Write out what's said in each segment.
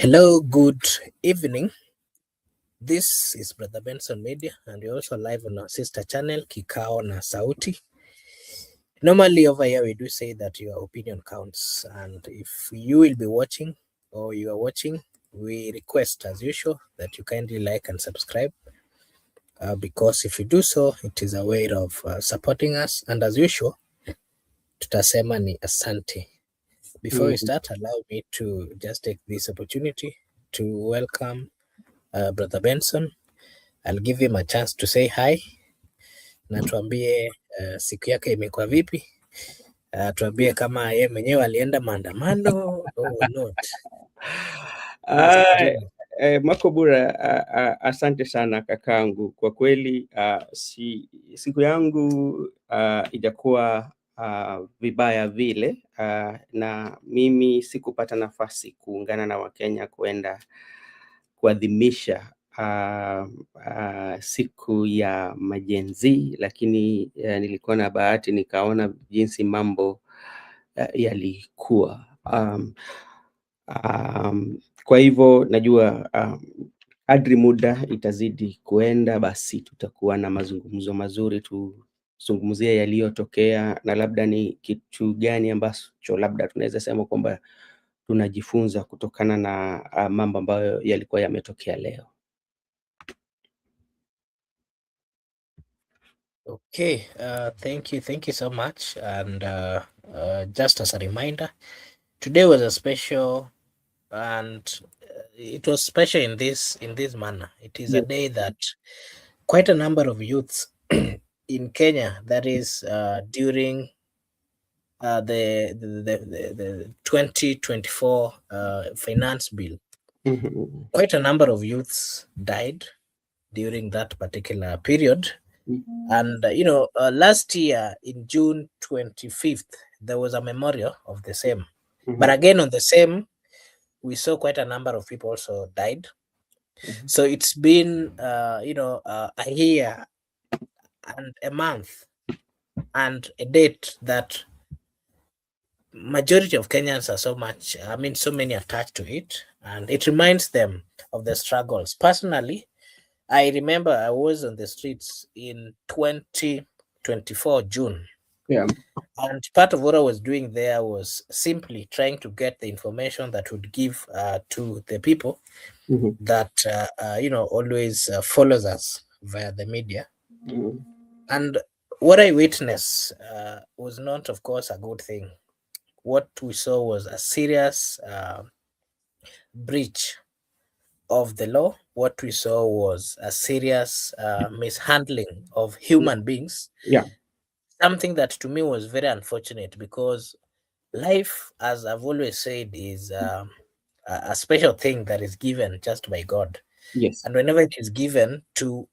Hello, good evening. This is Brother Benson Media, and we're also live on our sister channel, Kikao na Sauti. Normally, over here, we do say that your opinion counts, and if you will be watching or you are watching, we request, as usual, that you kindly like and subscribe because if you do so, it is a way of supporting us, and as usual, tutasema ni asante. Before we start, allow me to just take this opportunity to welcome Brother Benson. I'll give him a chance to say hi na tuambie siku yake imekuwa vipi. Tuambie kama yeye mwenyewe alienda maandamano or not. Yes, karibu. Makobura, asante sana kakangu. Kwa kweli siku yangu ijakuwa vibaya vile, na mimi sikupata nafasi kuungana na Wakenya kuenda kuadhimisha siku ya majenzi, lakini nilikuwa na bahati nikaona jinsi mambo yalikuwa. Kwa hivyo najua kadri muda itazidi kuenda, basi tutakuwa na mazungumzo mazuri, tuzungumzie yaliyotokea na labda ni kitu gani ambacho labda tunaweza sema kwamba tunajifunza kutokana na mambo ambayo yalikuwa yametokea leo. Okay, thank you so much. And just as a reminder, today was a special, and it was special in this manner. It is a Yes. day that quite a number of youths in Kenya, that is during the 2024 finance bill, quite a number of youths died during that particular period. And last year in June 25th, there was a memorial of the same. But again, on the same, we saw quite a number of people also died. So it's been a year and a month and a date that majority of Kenyans are so many attached to it, and it reminds them of the struggles. Personally, I remember I was on the streets in 2024 June. Yeah. And part of what I was doing there was simply trying to get the information that would give to the people that always follows us via the media. And what I witnessed was not, of course, a good thing. What we saw was a serious breach of the law. What we saw was a serious mishandling of human beings. Yeah. Something that to me was very unfortunate, because life, as I've always said, is a special thing that is given just by God. Yes. And whenever it is given to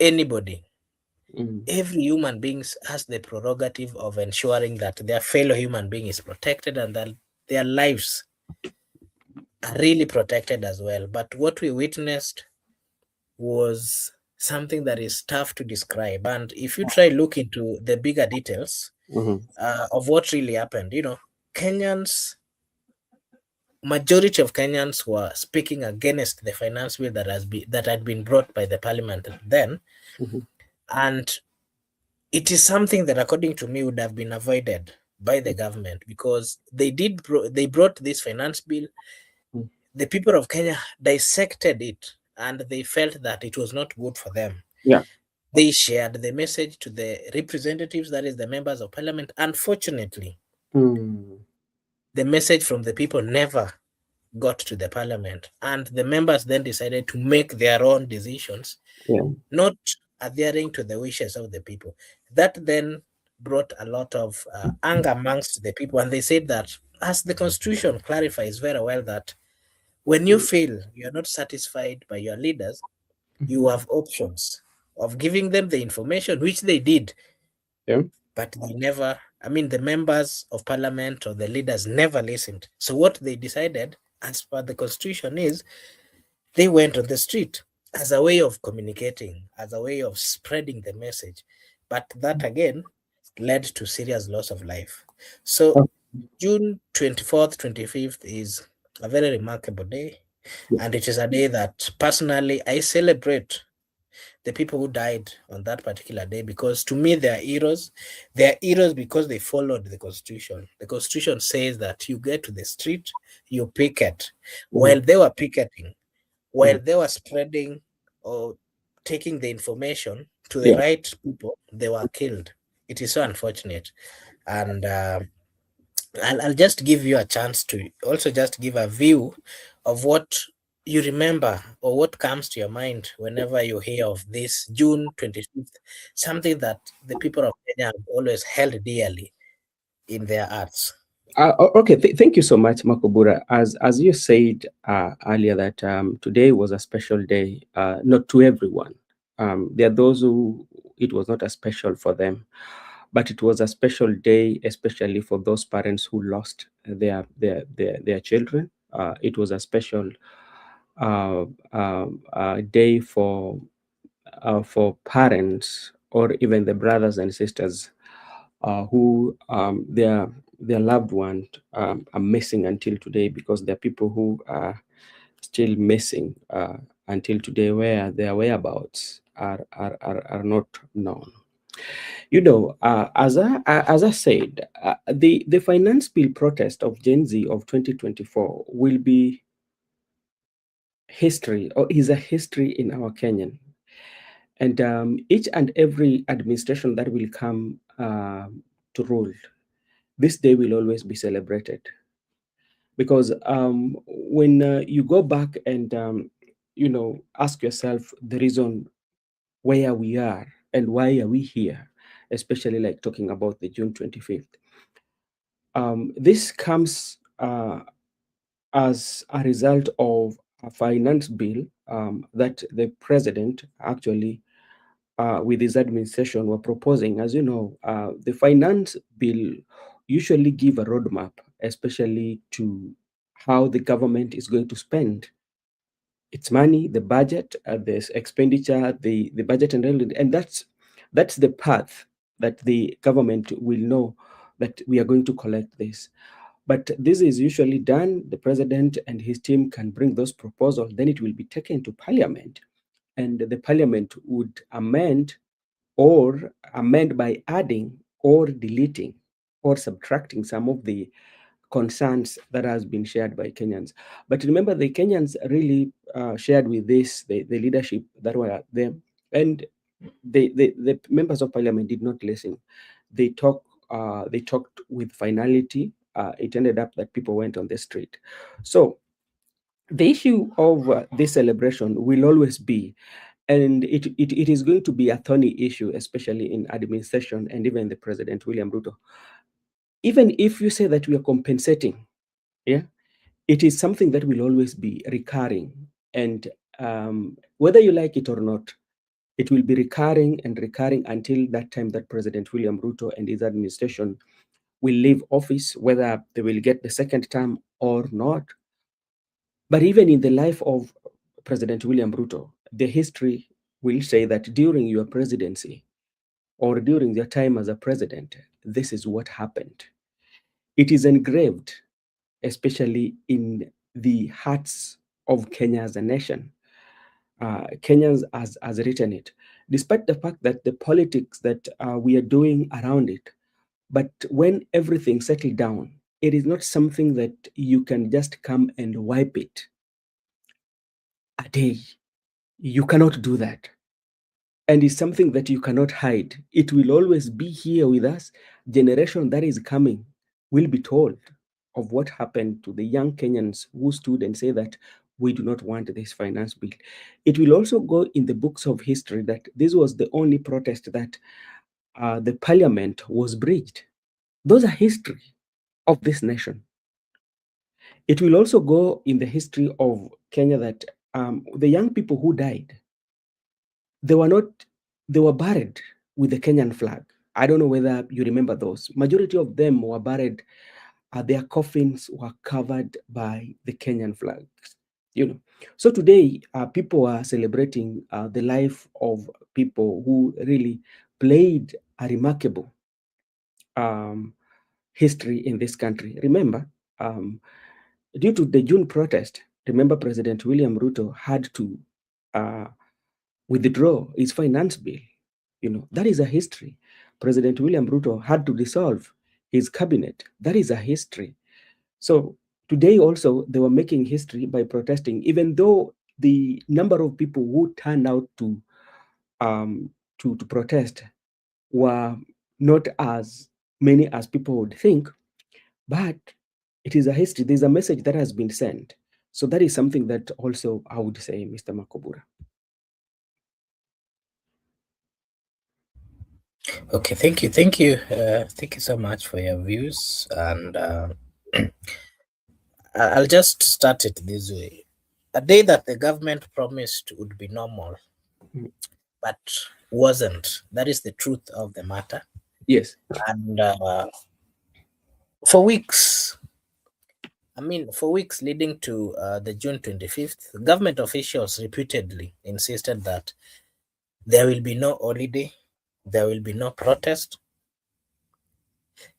anybody, every human being has the prerogative of ensuring that their fellow human being is protected and that their lives are really protected as well. But what we witnessed was something that is tough to describe. And if you try look into the bigger details of what really happened, majority of Kenyans were speaking against the finance bill that had been brought by the parliament then. And it is something that, according to me, would have been avoided by the government, because they brought this finance bill. The people of Kenya dissected it, and they felt that it was not good for them. Yeah. They shared the message to the representatives, that is the members of parliament. Unfortunately, the message from the people never got to the parliament, and the members then decided to make their own decisions, not adhering to the wishes of the people. That then brought a lot of anger amongst the people, and they said that, as the constitution clarifies very well, that when you feel you're not satisfied by your leaders, you have options of giving them the information, which they did. Yeah. But the members of parliament or the leaders never listened. So what they decided, as per the constitution, is they went on the street as a way of communicating, as a way of spreading the message. But that again led to serious loss of life. So June 24th, 25th is a very remarkable day. Yeah. And it is a day that personally I celebrate the people who died on that particular day, because to me they are heroes. They are heroes because they followed the constitution. The constitution says that you get to the street, you picket. Mhm. While they were picketing, Mhm. while they were spreading or taking the information to the Yeah. right people, they were killed. It is so unfortunate. And I'll just give you a chance to also just give a view of what you remember or what comes to your mind whenever you hear of this June 25th, something that the people of Kenya have always held dearly in their hearts. Okay, thank you so much, Makobura. As you said earlier, that today was a special day, not to everyone. There are those who it was not a special for them, but it was a special day, especially for those parents who lost their children. It was a special day for parents or even the brothers and sisters who their loved ones are missing until today, because there are people who are still missing until today, where their whereabouts are not known. As I said, the finance bill protest of Gen Z of 2024 will be history, or is a history in our Kenyan. And each and every administration that will come to rule, this day will always be celebrated, because when you go back and ask yourself the reason where we are and why are we here, especially like talking about the June 25th. This comes as a result of a finance bill that the president actually, with his administration, were proposing. As you know, the finance bill usually give a roadmap, especially to how the government is going to spend its money, the budget, the expenditure, the budget, and that's the path that the government will know that we are going to collect this. But this is usually done. The president and his team can bring those proposals, then it will be taken to parliament, and the parliament would amend by adding or deleting or subtracting some of the concerns that has been shared by Kenyans. But remember, the Kenyans really shared with this the leadership that were there, and the members of parliament did not listen. They talked with finality. It ended up that people went on the street. So the issue of this celebration will always be, and it is going to be a thorny issue, especially in administration and even the president, William Ruto. Even if you say that we are compensating, yeah, it is something that will always be recurring. And whether you like it or not, it will be recurring and recurring until that time that President William Ruto and his administration will leave office, whether they will get the second term or not. But even in the life of President William Ruto, the history will say that during your presidency or during your time as a president, this is what happened. It is engraved, especially in the hearts of Kenya as a nation. Kenyans has written it, despite the fact that the politics that we are doing around it. But when everything settled down, it is not something that you can just come and wipe it a day. You cannot do that. And it's something that you cannot hide. It will always be here with us. Generation that is coming will be told of what happened to the young Kenyans who stood and say that we do not want this finance bill. It will also go in the books of history that this was the only protest that the parliament was breached. Those are history of this nation. It will also go in the history of Kenya that the young people who died, they were not, they were buried with the Kenyan flag. I don't know whether you remember those. Majority of them were buried, their coffins were covered by the Kenyan flags. You know, so today people are celebrating the life of people who really played a remarkable um, history in this country. Remember, due to the June protest, remember President William Ruto had to uh, withdraw his finance bill. That is a history. President William Ruto had to dissolve his cabinet. That is a history. So today also they were making history by protesting, even though the number of people who turned out um, to protest were not as many as people would think, but it is a history. There's a message that has been sent. So that is something that also I would say, Mr. Makobura. Okay, thank you so much for your views, and I'll just start it this way: a day that the government promised would be normal, Mm. but wasn't. That is the truth of the matter. Yes. And for weeks, for weeks leading to the June 25th, government officials repeatedly insisted that there will be no holiday, there will be no protest.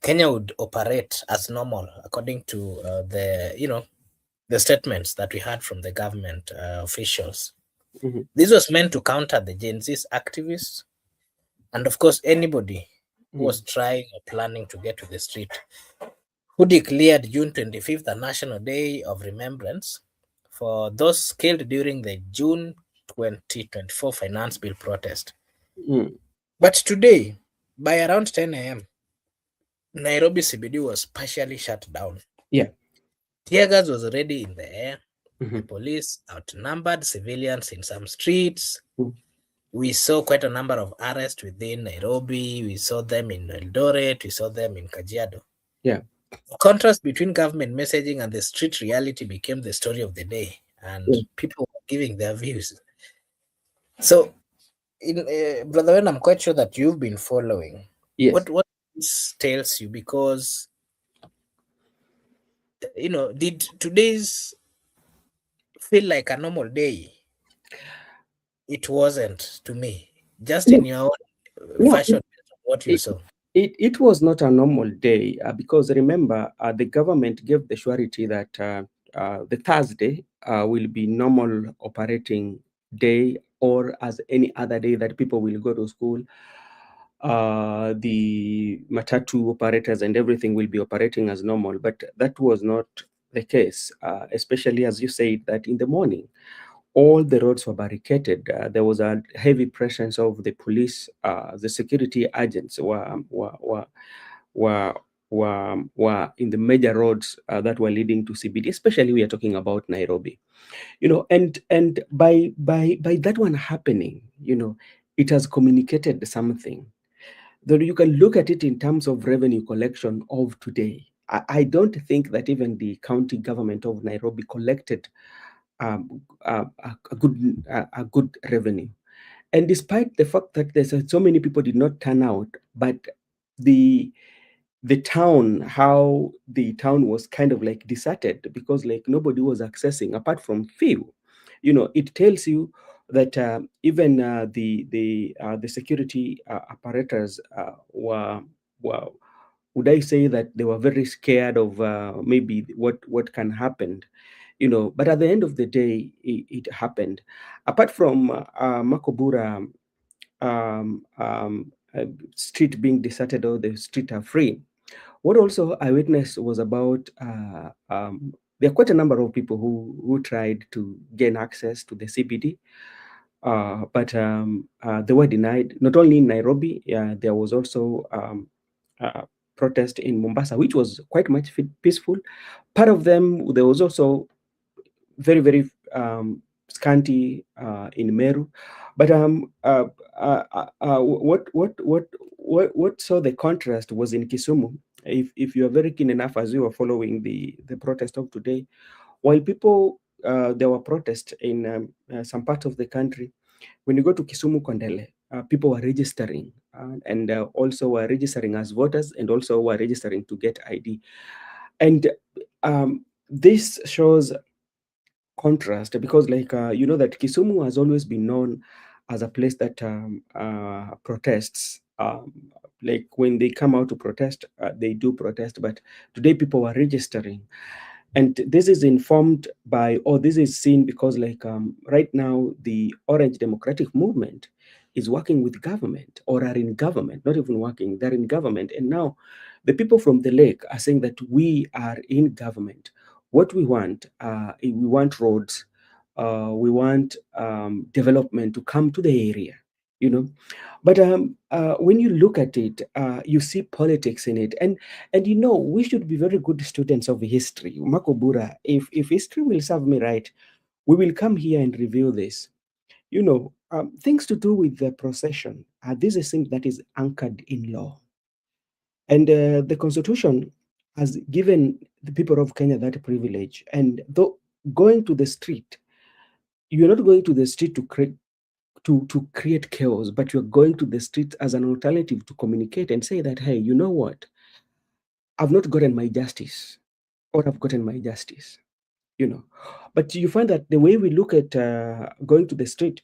Kenya would operate as normal according to the statements that we heard from the government officials. Mhm. This was meant to counter the Gen Z's activists and, of course, anybody who Mhm. was trying or planning to get to the street, who declared June 25th a national day of remembrance for those killed during the June 2024 finance bill protest. Mm. But today, by around 10 a.m., Nairobi CBD was partially shut down. Yeah. Tear gas was already in the air. The Mhm. police outnumbered civilians in some streets. Mm. We saw quite a number of arrests within Nairobi. We saw them in Eldoret. We saw them in Kajiado. Yeah. The contrast between government messaging and the street reality became the story of the day, and Yeah. people were giving their views. So, brother, when I'm quite sure that you've been following, Yes. what this tells you, because did today's feel like a normal day? It wasn't to me. Just No, in your own no, version, what you it, saw. it was not a normal day because remember, the government gave the surety that the Thursday will be normal operating day or as any other day that people will go to school. The matatu operators and everything will be operating as normal, but that was not the case, especially as you said that in the morning all the roads were barricaded. There was a heavy presence of the police. The security agents were, were in the major roads that were leading to CBD. Especially, we are talking about Nairobi. And by that one happening, it has communicated something. Though you can look at it in terms of revenue collection of today. I don't think that even the county government of Nairobi collected a good revenue. And despite the fact that there's so many people did not turn out, but the how the town was kind of like deserted because like nobody was accessing apart from few. It tells you that even the security apparatus were would I say that they were very scared of maybe what can happen, but at the end of the day, it happened. Apart from Makobura street being deserted or the street are free, what also I witnessed was about there are quite a number of people who tried to gain access to the CBD, but they were denied. Not only in Nairobi, there was also protest in Mombasa, which was quite much peaceful. Part of them, there was also very, very scanty in Meru. But what saw the contrast was in Kisumu. If you are very keen enough as you are following the protest of today, while people there were protests in some parts of the country, when you go to Kisumu Kondele, people were registering and also were registering as voters and also were registering to get ID. And this shows contrast because like that Kisumu has always been known as a place that protests, like when they come out to protest, they do protest, but today people were registering. And this is informed by, or this is seen because, like, right now, the Orange Democratic Movement is working with government, or are in government, not even working, they're in government. And now the people from the lake are saying that we are in government. What we want roads, we want development to come to the area, you know. But when you look at it, you see politics in it, and we should be very good students of history. Makobura, if history will serve me right, we will come here and review this. Things to do with the procession. This is thing that is anchored in law, and the Constitution has given the people of Kenya that privilege. And though going to the street, you're not going to the street to create chaos, but you're going to the street as an alternative to communicate and say that, hey, you know what? I've not gotten my justice, or I've gotten my justice, you know. But you find that the way we look at going to the street,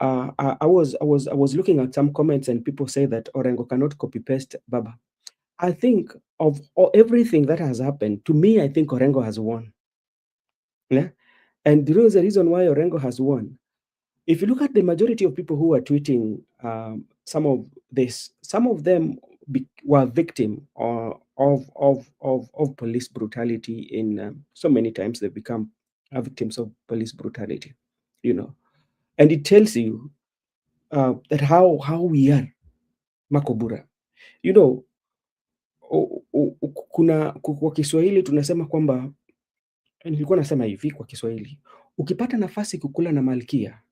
I was looking at some comments, and people say that Orengo cannot copy paste Baba. I think of everything that has happened to me, I think Orengo has won. Yeah, and there is a reason why Orengo has won. If you look at the majority of people who are tweeting some of this, some of them were victim of police brutality. In so many times they've become victims of police brutality, you know. And it tells you that how we are, Makobura. You know, kwa Kiswahili tunasema kwamba, nilikuwa nasema hivi kwa Kiswahili, ukipata nafasi kukula na malkia,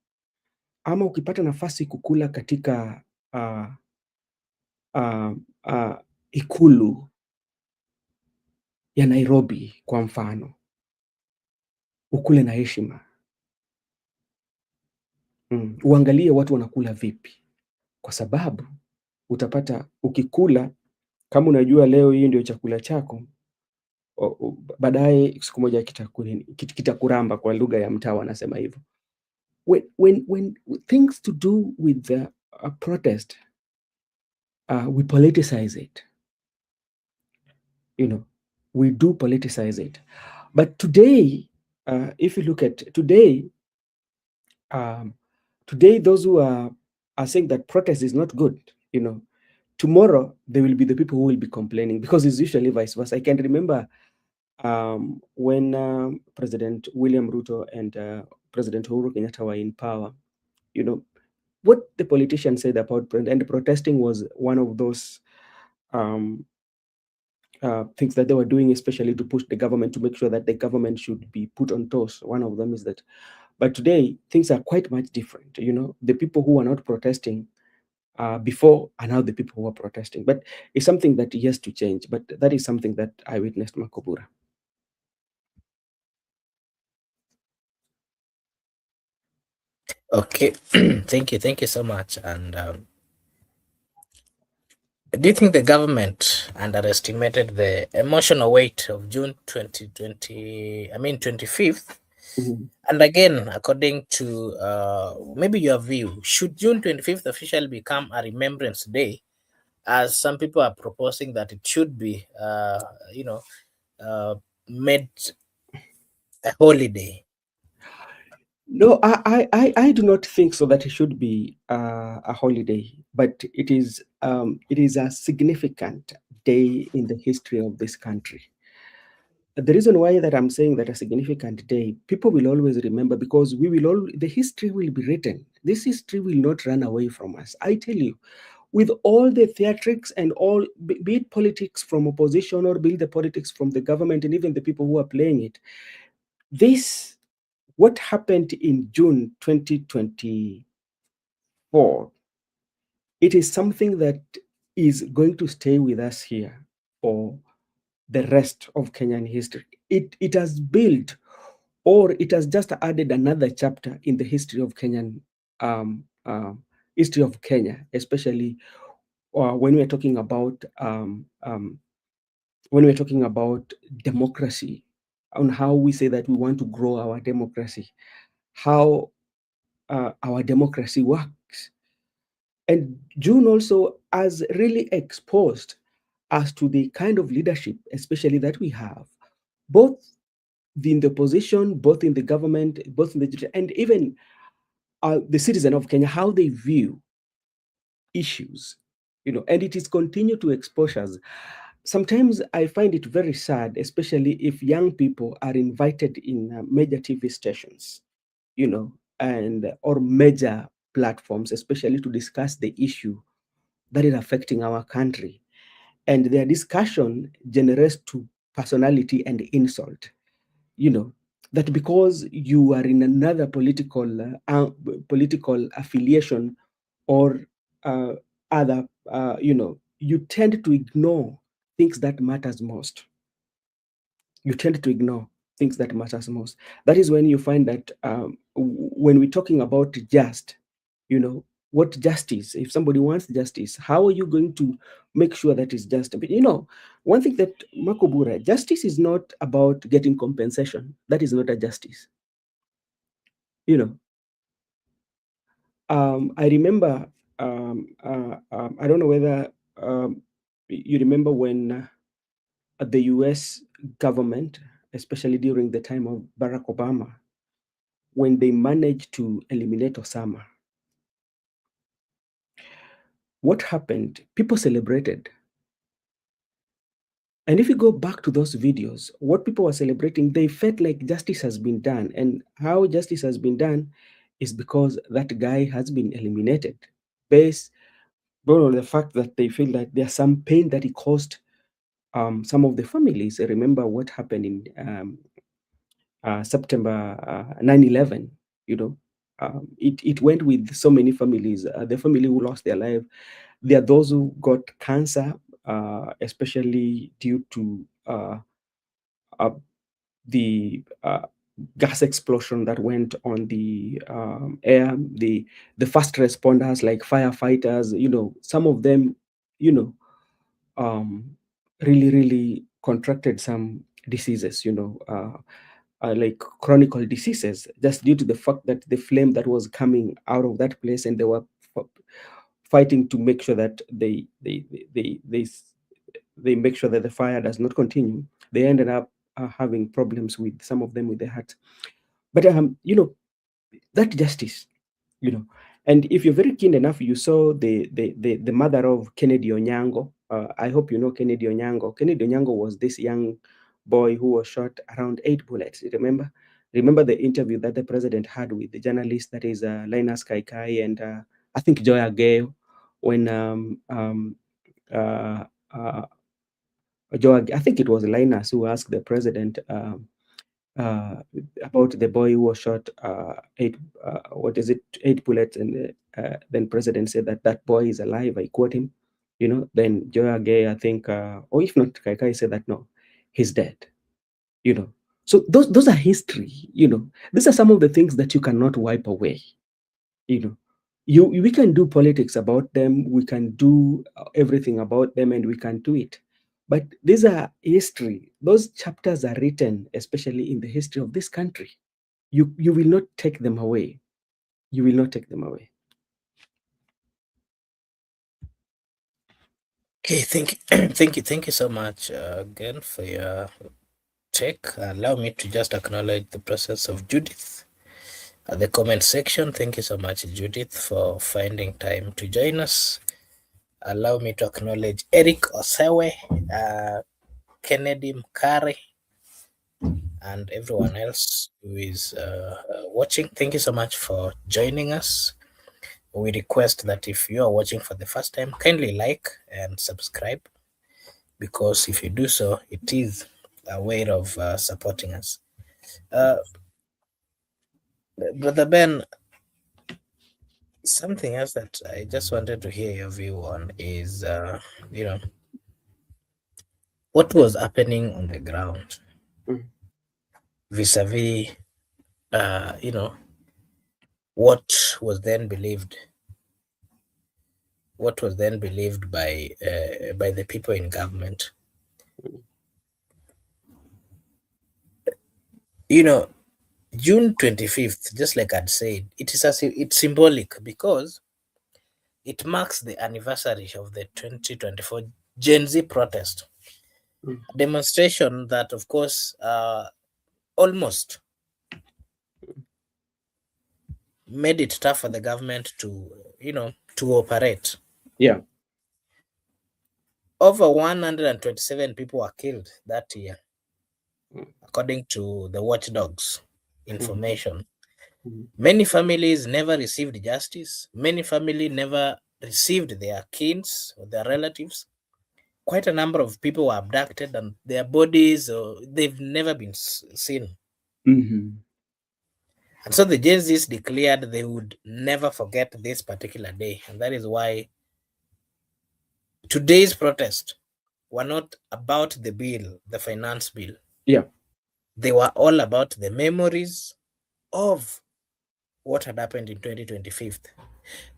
ama ukipata nafasi kukula katika uh, ikulu ya Nairobi kwa mfano, ukule na heshima. Uangalie watu wanakula vipi, kwa sababu utapata ukikula, kama unajua leo hii ndio chakula chako, baadaye siku moja kitakuramba, kwa lugha ya mtaa wanasema hivyo. When things to do with the protest, we politicize it. We do politicize it. But today, if you look at today, those who are saying that protest is not good, tomorrow there will be the people who will be complaining, because it's usually vice versa. I can remember when President William Ruto and President Uhuru Kenyatta were in power, what the politicians said about and protesting was one of those things that they were doing, especially to push the government, to make sure that the government should be put on toes. One of them is that. But today, things are quite much different. The people who are not protesting before are now the people who are protesting. But it's something that has to change. But that is something that I witnessed, Makobura. Okay, thank you so much. And do you think the government underestimated the emotional weight of June 2020? I mean 25th. Mm-hmm. And again, according to maybe your view, should June 25th officially become a remembrance day, as some people are proposing that it should be, made a holiday? No, I do not think so that it should be a holiday, but it is a significant day in the history of this country. The reason why that I'm saying that a significant day, people will always remember, because the history will be written. This history will not run away from us. I tell you, with all the theatrics and all, be it politics from opposition, or be it the politics from the government, and even the people who are playing it, what happened in June 2024, it is something that is going to stay with us here for the rest of Kenyan history. It has built, or it has just added another chapter in the history of Kenyan history of Kenya, especially when we're talking about democracy, on how we say that we want to grow our democracy, how our democracy works. And June also has really exposed us to the kind of leadership, especially that we have, both in the opposition, both in the government, both in the, and even the citizen of Kenya, how they view issues, and it is continue to expose us. Sometimes I find it very sad, especially if young people are invited in major TV stations, and or major platforms, especially to discuss the issue that is affecting our country. And their discussion generates to personality and insult, you know, that because you are in another political affiliation or uh, other, you tend to ignore things that matters most. You tend to ignore things that matters most. That is when you find that when we're talking about just, what justice, if somebody wants justice, how are you going to make sure that is just? But one thing that Makobura, justice is not about getting compensation. That is not a justice. You know, I remember, I don't know whether you remember when the US government, especially during the time of Barack Obama, when they managed to eliminate Osama. What happened? People celebrated. And if you go back to those videos, what people were celebrating, they felt like justice has been done. And how justice has been done is because that guy has been eliminated, based on the fact that they feel that there's some pain that he caused some of the families. Remember what happened in September 9/11, it went with so many families. The family who lost their life. There are those who got cancer, especially due to uh, the gas explosion that went on the air. The first responders, like firefighters, some of them, you know, um, really contracted some diseases, like chronic diseases, just due to the fact that the flame that was coming out of that place, and they were fighting to make sure that they make sure that the fire does not continue. They ended up having problems with some of them with their heart. But that justice, you know. And if you're very keen enough, you saw the mother of Kennedy Onyango. I hope you know Kennedy Onyango. Kennedy Onyango was this young boy who was shot around 8 bullets. You remember? Remember the interview that the president had with the journalist, that is Linus Kaikai and I think Joya Gale, when uh, uh, I think it was Linus who asked the president uh, about the boy who was shot what is it, 8 bullets, and then president said that that boy is alive. I quote him, Then Joya Gay, I think, or if not, Kaikai said that no, he's dead. You know, so those are history. These are some of the things that you cannot wipe away. You know, we can do politics about them, we can do everything about them, and we can do it. But these are history. Those chapters are written, especially in the history of this country. You will not take them away. You will not take them away. Okay, thank you so much again for your take. Allow me to just acknowledge the presence of Judith at the comment section. Thank you so much, Judith, for finding time to join us. Allow me to acknowledge Eric Osewe, Kennedy Mkari, and everyone else who is watching. Thank you so much for joining us. We request that if you are watching for the first time, kindly like and subscribe, because if you do so, it is a way of supporting us. Uh, Brother Ben, something else that I just wanted to hear your view on is, what was happening on the ground Mm. vis-a-vis, what was then believed, by the people in government. You know, June 25th, just like I'd said, it's symbolic because it marks the anniversary of the 2024 Gen Z protest, Mm. a demonstration that, of course, almost made it tough for the government to, to operate. Yeah. Over 127 people were killed that year, according to the watchdogs Mhm. information. Mhm. Many families never received justice. Many families never received their kins or their relatives. Quite a number of people were abducted and their bodies, they've never been seen. Mhm. And so the Gen Zs declared they would never forget this particular day. And that is why today's protest were not about the bill, the finance bill. Yeah. They were all about the memories of what had happened in 2025.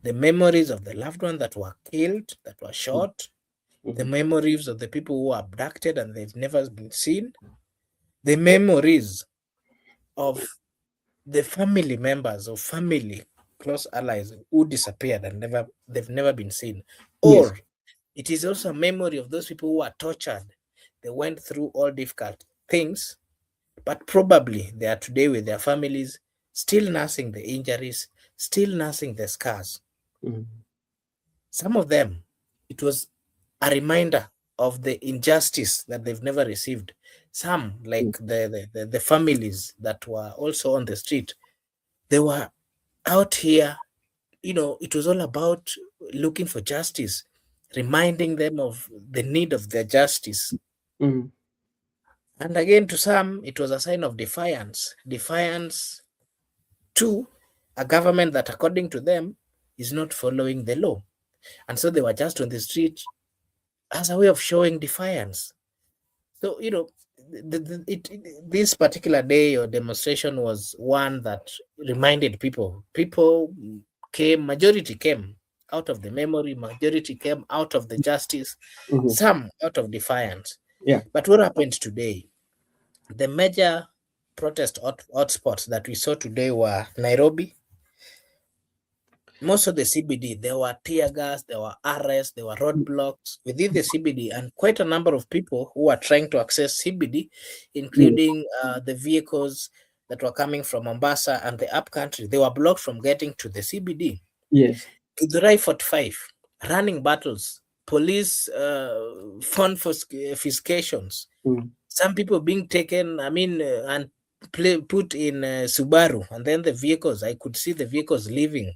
The memories of the loved ones that were killed, that were shot, the Mhm. memories of the people who were abducted and they've never been seen, the memories of the family members or family close allies who disappeared and they've never been seen. Yes. Or it is also a memory of those people who are tortured. They went through all difficult things, but probably they are today with their families, still nursing the injuries, still nursing the scars. Mhm. Some of them, it was a reminder of the injustice that they've never received. Some, Mm. like the families that were also on the street, they were out here, it was all about looking for justice, reminding them of the need of their justice. Mhm. And again, to some, it was a sign of defiance. Defiance to a government that, according to them, is not following the law. And so they were just on the street as a way of showing defiance. So, this particular day or demonstration was one that reminded people. People came, majority came out of the memory, majority came out of the justice, Mhm. some out of defiance. Yeah. But what happened today? The major protest hotspots that we saw today were Nairobi. Most of the CBD, there were tear gas, there were arrests, there were roadblocks within the CBD, and quite a number of people who were trying to access CBD, Mm. including the vehicles that were coming from Mombasa and the upcountry, they were blocked from getting to the CBD. Yes. Githurai 45, running battles, police phone fiscations, Mm. some people being taken, and put in Subaru, and then the vehicles, I could see the vehicles leaving.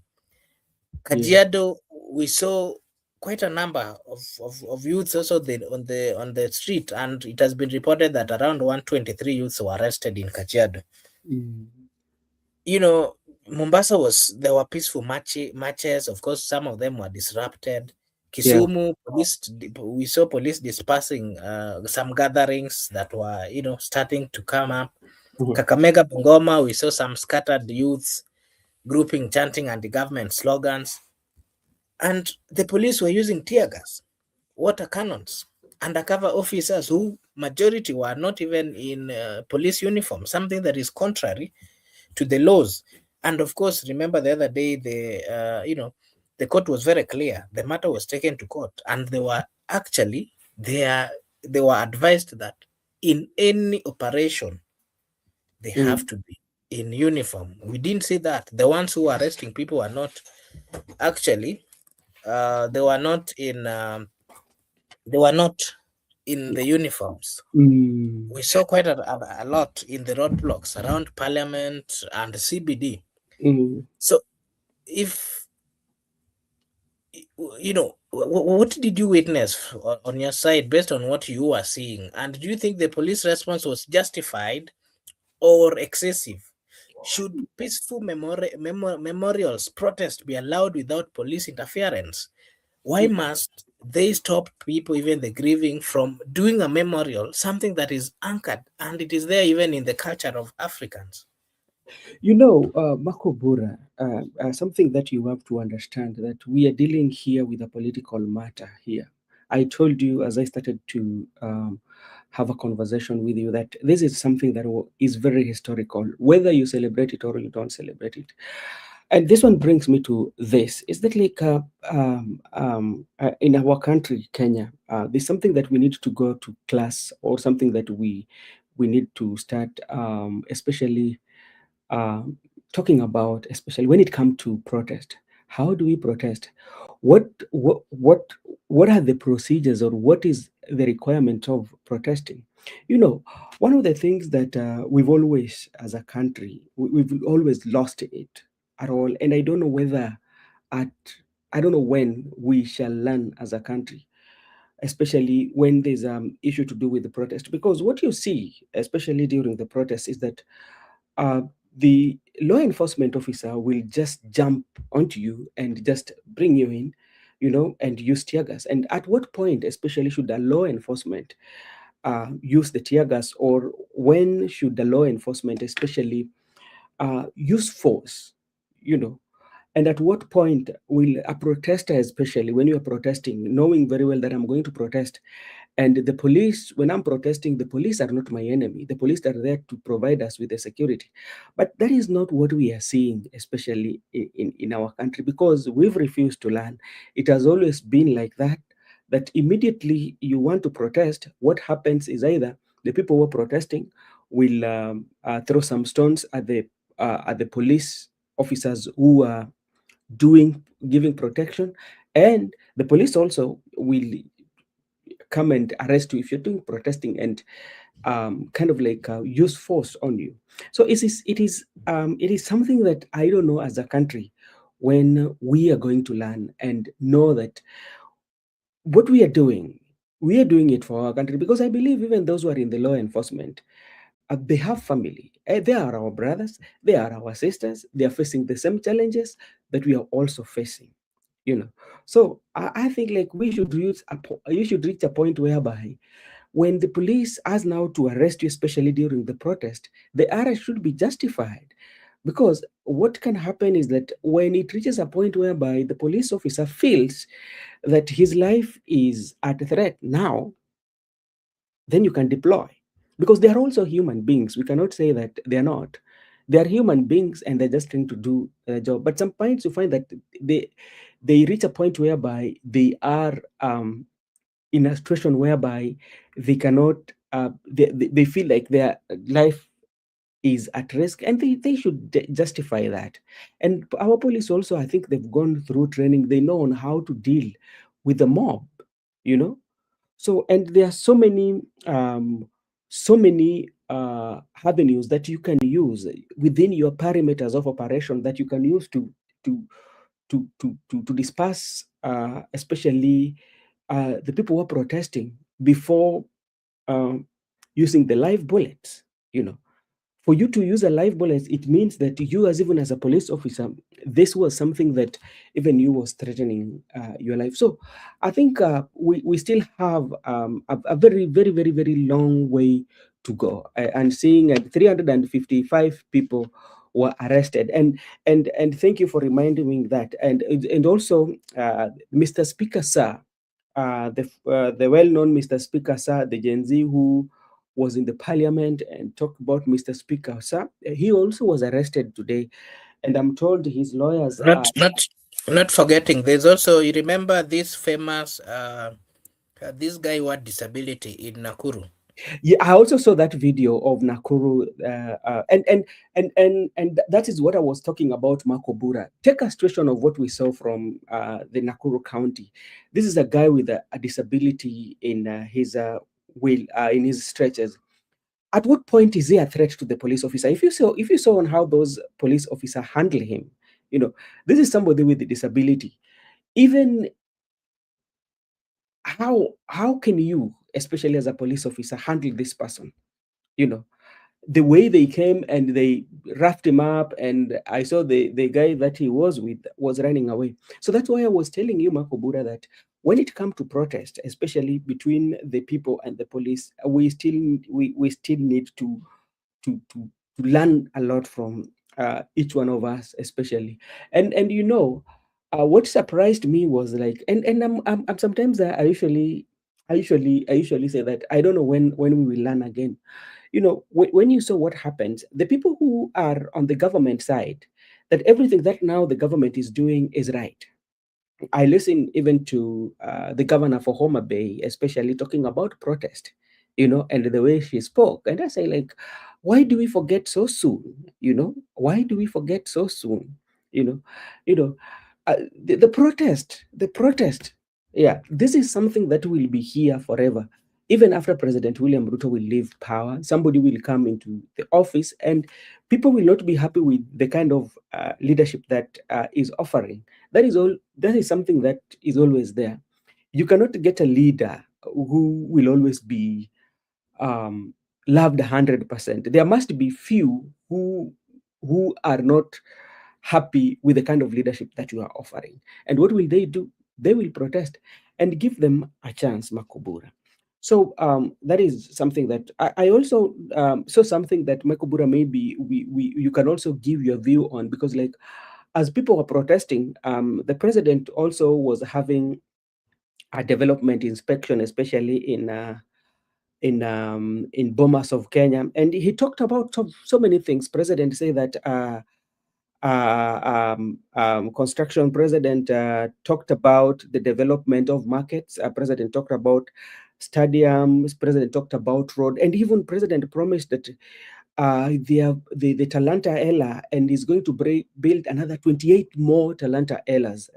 Yeah. Kajiado, we saw quite a number of youths also on the street, and it has been reported that around 123 youths were arrested in Kajiado. Mm. You know, Mombasa there were peaceful marches. Of course, some of them were disrupted. Yeah. Kisumu, we saw police dispersing some gatherings that were, starting to come up. Mhm. Kakamega, Bungoma, we saw some scattered youths grouping, chanting anti-government slogans. And the police were using tear gas, water cannons, undercover officers who majority were not even in police uniform, something that is contrary to the laws. And of course, remember the other day, the court was very clear. The matter was taken to court, and they were actually they were advised that in any operation they have Mm. to be in uniform. We didn't see that. The ones who were arresting people were not actually they were not in the uniforms. Mm. We saw quite a lot in the roadblocks around Parliament and the CBD. Mm. So, if what did you witness on your side based on what you were seeing, and do you think the police response was justified or excessive? Should peaceful memorials protest be allowed without police interference? Why must they stop people, even the grieving, from doing a memorial, something that is anchored and it is there even in the culture of Africans? Makobura, something that you have to understand that we are dealing here with a political matter here. I told you as I started to have a conversation with you that this is something that is very historical, whether you celebrate it or you don't celebrate it. And this one brings me to this. Is that like in our country, Kenya, there's something that we need to go to class or something that we we need to start, especially um, talking about, especially when it comes to protest. How do we protest? What what what what are the procedures, or what is the requirement of protesting? You know, one of the things that we've always, as a country, we've always lost it at all, and I don't know whether at I don't know when we shall learn as a country, especially when there's issue to do with the protest. Because what you see, especially during the protest, is that uh, the law enforcement officer will just jump onto you and just bring you in, and use tear gas. And at what point, especially, should the law enforcement use the tear gas, or when should the law enforcement, especially, use force? You know, and at what point will a protester, especially when you are protesting, knowing very well that I'm going to protest, and the police, when I'm protesting, the police are not my enemy. The police are there to provide us with the security. But that is not what we are seeing, especially in our country, because we've refused to learn. It has always been like that, that immediately you want to protest, what happens is either the people who are protesting will throw some stones at the police officers who are giving protection, and the police also will come and arrest you if you're doing protesting, and kind of like use force on you. So it is something that I don't know, as a country, when we are going to learn and know that what we are doing it for our country, because I believe even those who are in the law enforcement, they have family. They are our brothers, they are our sisters, they are facing the same challenges that we are also facing. you know so I think, like, you should reach a point whereby when the police ask now to arrest you, especially during the protest, the arrest should be justified. Because what can happen is that when it reaches a point whereby the police officer feels that his life is at threat now, then you can deploy. Because they are also human beings. We cannot say that they are not. They are human beings, and they're just trying to do a job. But some points you find that they reach a point whereby they are in a situation whereby they cannot they feel like their life is at risk, and they should justify that. And our police also, I think they've gone through training. They know on how to deal with the mob, you know so, and there are so many avenues that you can use within your perimeters of operation, that you can use to to disperse, especially the people who are protesting, before um, using the live bullets. You know, for you to use a live bullet, it means that you, as even as a police officer, this was something that even you was threatening your life. So I think we still have a very, very, very, very long way to go. And seeing 355 people were arrested, and thank you for reminding me that. And also, Mr. Speaker, sir, the well-known Mr. Speaker, sir, the Gen Z who was in the parliament and talked about Mr. Speaker, sir. He also was arrested today, and I'm told his lawyers Not are. not not forgetting, there's also, you remember this famous this guy who had disability in Nakuru. Yeah, I also saw that video of Nakuru, and that is what I was talking about. Marco Bura, take a situation of what we saw from the Nakuru County. This is a guy with a disability in his wheel, in his stretchers. At what point is he a threat to the police officer? If you saw on how those police officers handle him, you know, this is somebody with a disability. Even how can you, especially as a police officer, handle this person? You know, the way they came and they roughed him up, and I saw the guy that he was with was running away. So that's why I was telling you, Makobura, that when it comes to protest, especially between the people and the police, we still need to learn a lot from each one of us, especially. And what surprised me was, like, and I'm sometimes I usually say that I don't know when we will learn again. When you saw what happens, the people who are on the government side, that everything that now the government is doing is right. I listen even to the governor for Homa Bay, especially talking about protest. and the way she spoke. And I say, like, why do we forget so soon? Why do we forget so soon? You know, you know, the protest. Yeah, this is something that will be here forever. Even after President William Ruto will leave power, somebody will come into the office, and people will not be happy with the kind of leadership that is offering. That is all. That is something that is always there. You cannot get a leader who will always be um, loved 100%. There must be few who are not happy with the kind of leadership that you are offering. And what will they do? They will protest and give them a chance, Makobura. So that is something that I also saw something that Makobura, maybe you can also give your view on, because like as people were protesting, the president also was having a development inspection, especially in Bomas of Kenya, and he talked about so many things. President say that construction. President talked about the development of markets. President talked about stadiums. President talked about road, and even president promised that the Talanta Ella, and is going to build another 28 more Talanta Ellas.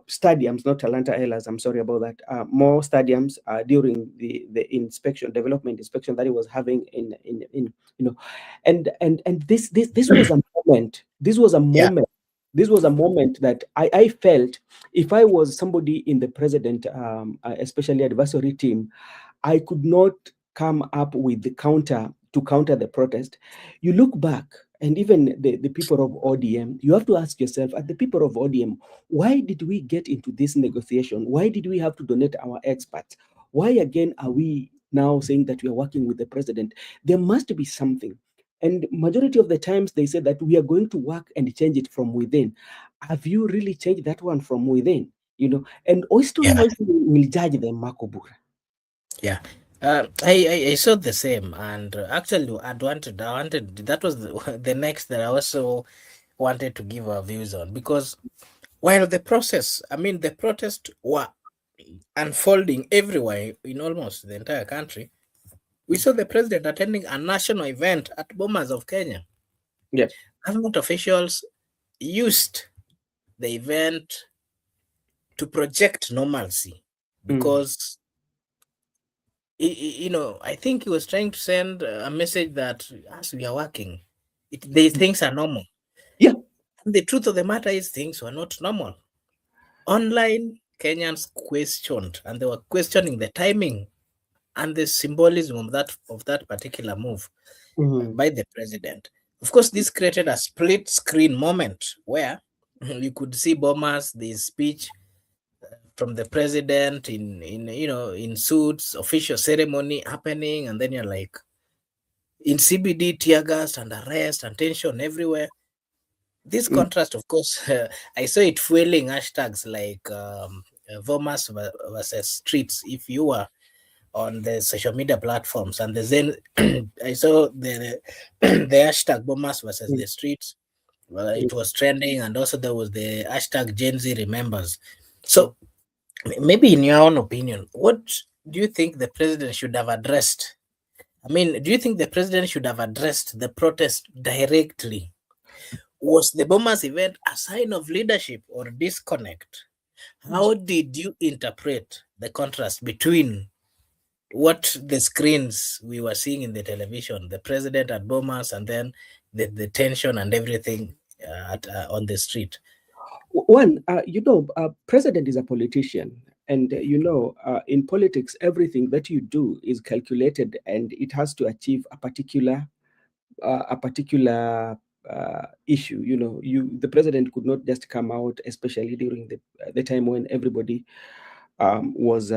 Stadiums, not Talanta Ellas. I'm sorry about that. More stadiums during the development inspection that he was having in you know, and this was a moment. This was a Yeah. moment. This was a moment that I felt, if I was somebody in the president, especially advisory team, I could not come up with the counter to counter the protest. You look back, and even the people of ODM, you have to ask yourself, at the people of ODM, why did we get into this negotiation? Why did we have to donate our experts? Why again are we now saying that we are working with the president? There must be something. And majority of the times they say that we are going to work and change it from within. Have you really changed that one from within? And history Yeah. also will judge them, Makobura. Yeah. I saw the same, and actually, I wanted that was the next that I also wanted to give our views on, because while the process, I mean, the protests were unfolding everywhere in almost the entire country, we saw the president attending a national event at Bomas of Kenya. Yeah. Government officials used the event to project normalcy, Mm. because I think he was trying to send a message that as we are working, these things are normal. Yeah. And the truth of the matter is things were not normal. Online Kenyans questioned, and they were questioning the timing and the symbolism of that particular move Mhm. by the president. Of course, this created a split screen moment where you could see Bomas, the speech from the president in suits, official ceremony happening, and then you're like in CBD, tear gas and arrest and tension everywhere. This Mm. contrast, of course, I saw it fueling hashtags like Vomas versus Streets. If you were on the social media platforms, and then I saw the hashtag Bomas versus Mm. the Streets. Well, Mm. it was trending, and also there was the hashtag Gen Z remembers. Mm. So maybe in your own opinion, what do you think the president should have addressed? I mean, do you think the president should have addressed the protest directly? Was the Bombers event a sign of leadership or disconnect? How did you interpret the contrast between what the screens we were seeing in the television, the president at Bomas, and then the tension and everything on the street? One, president is a politician, and in politics, everything that you do is calculated, and it has to achieve a particular issue. The president could not just come out, especially during the time when everybody was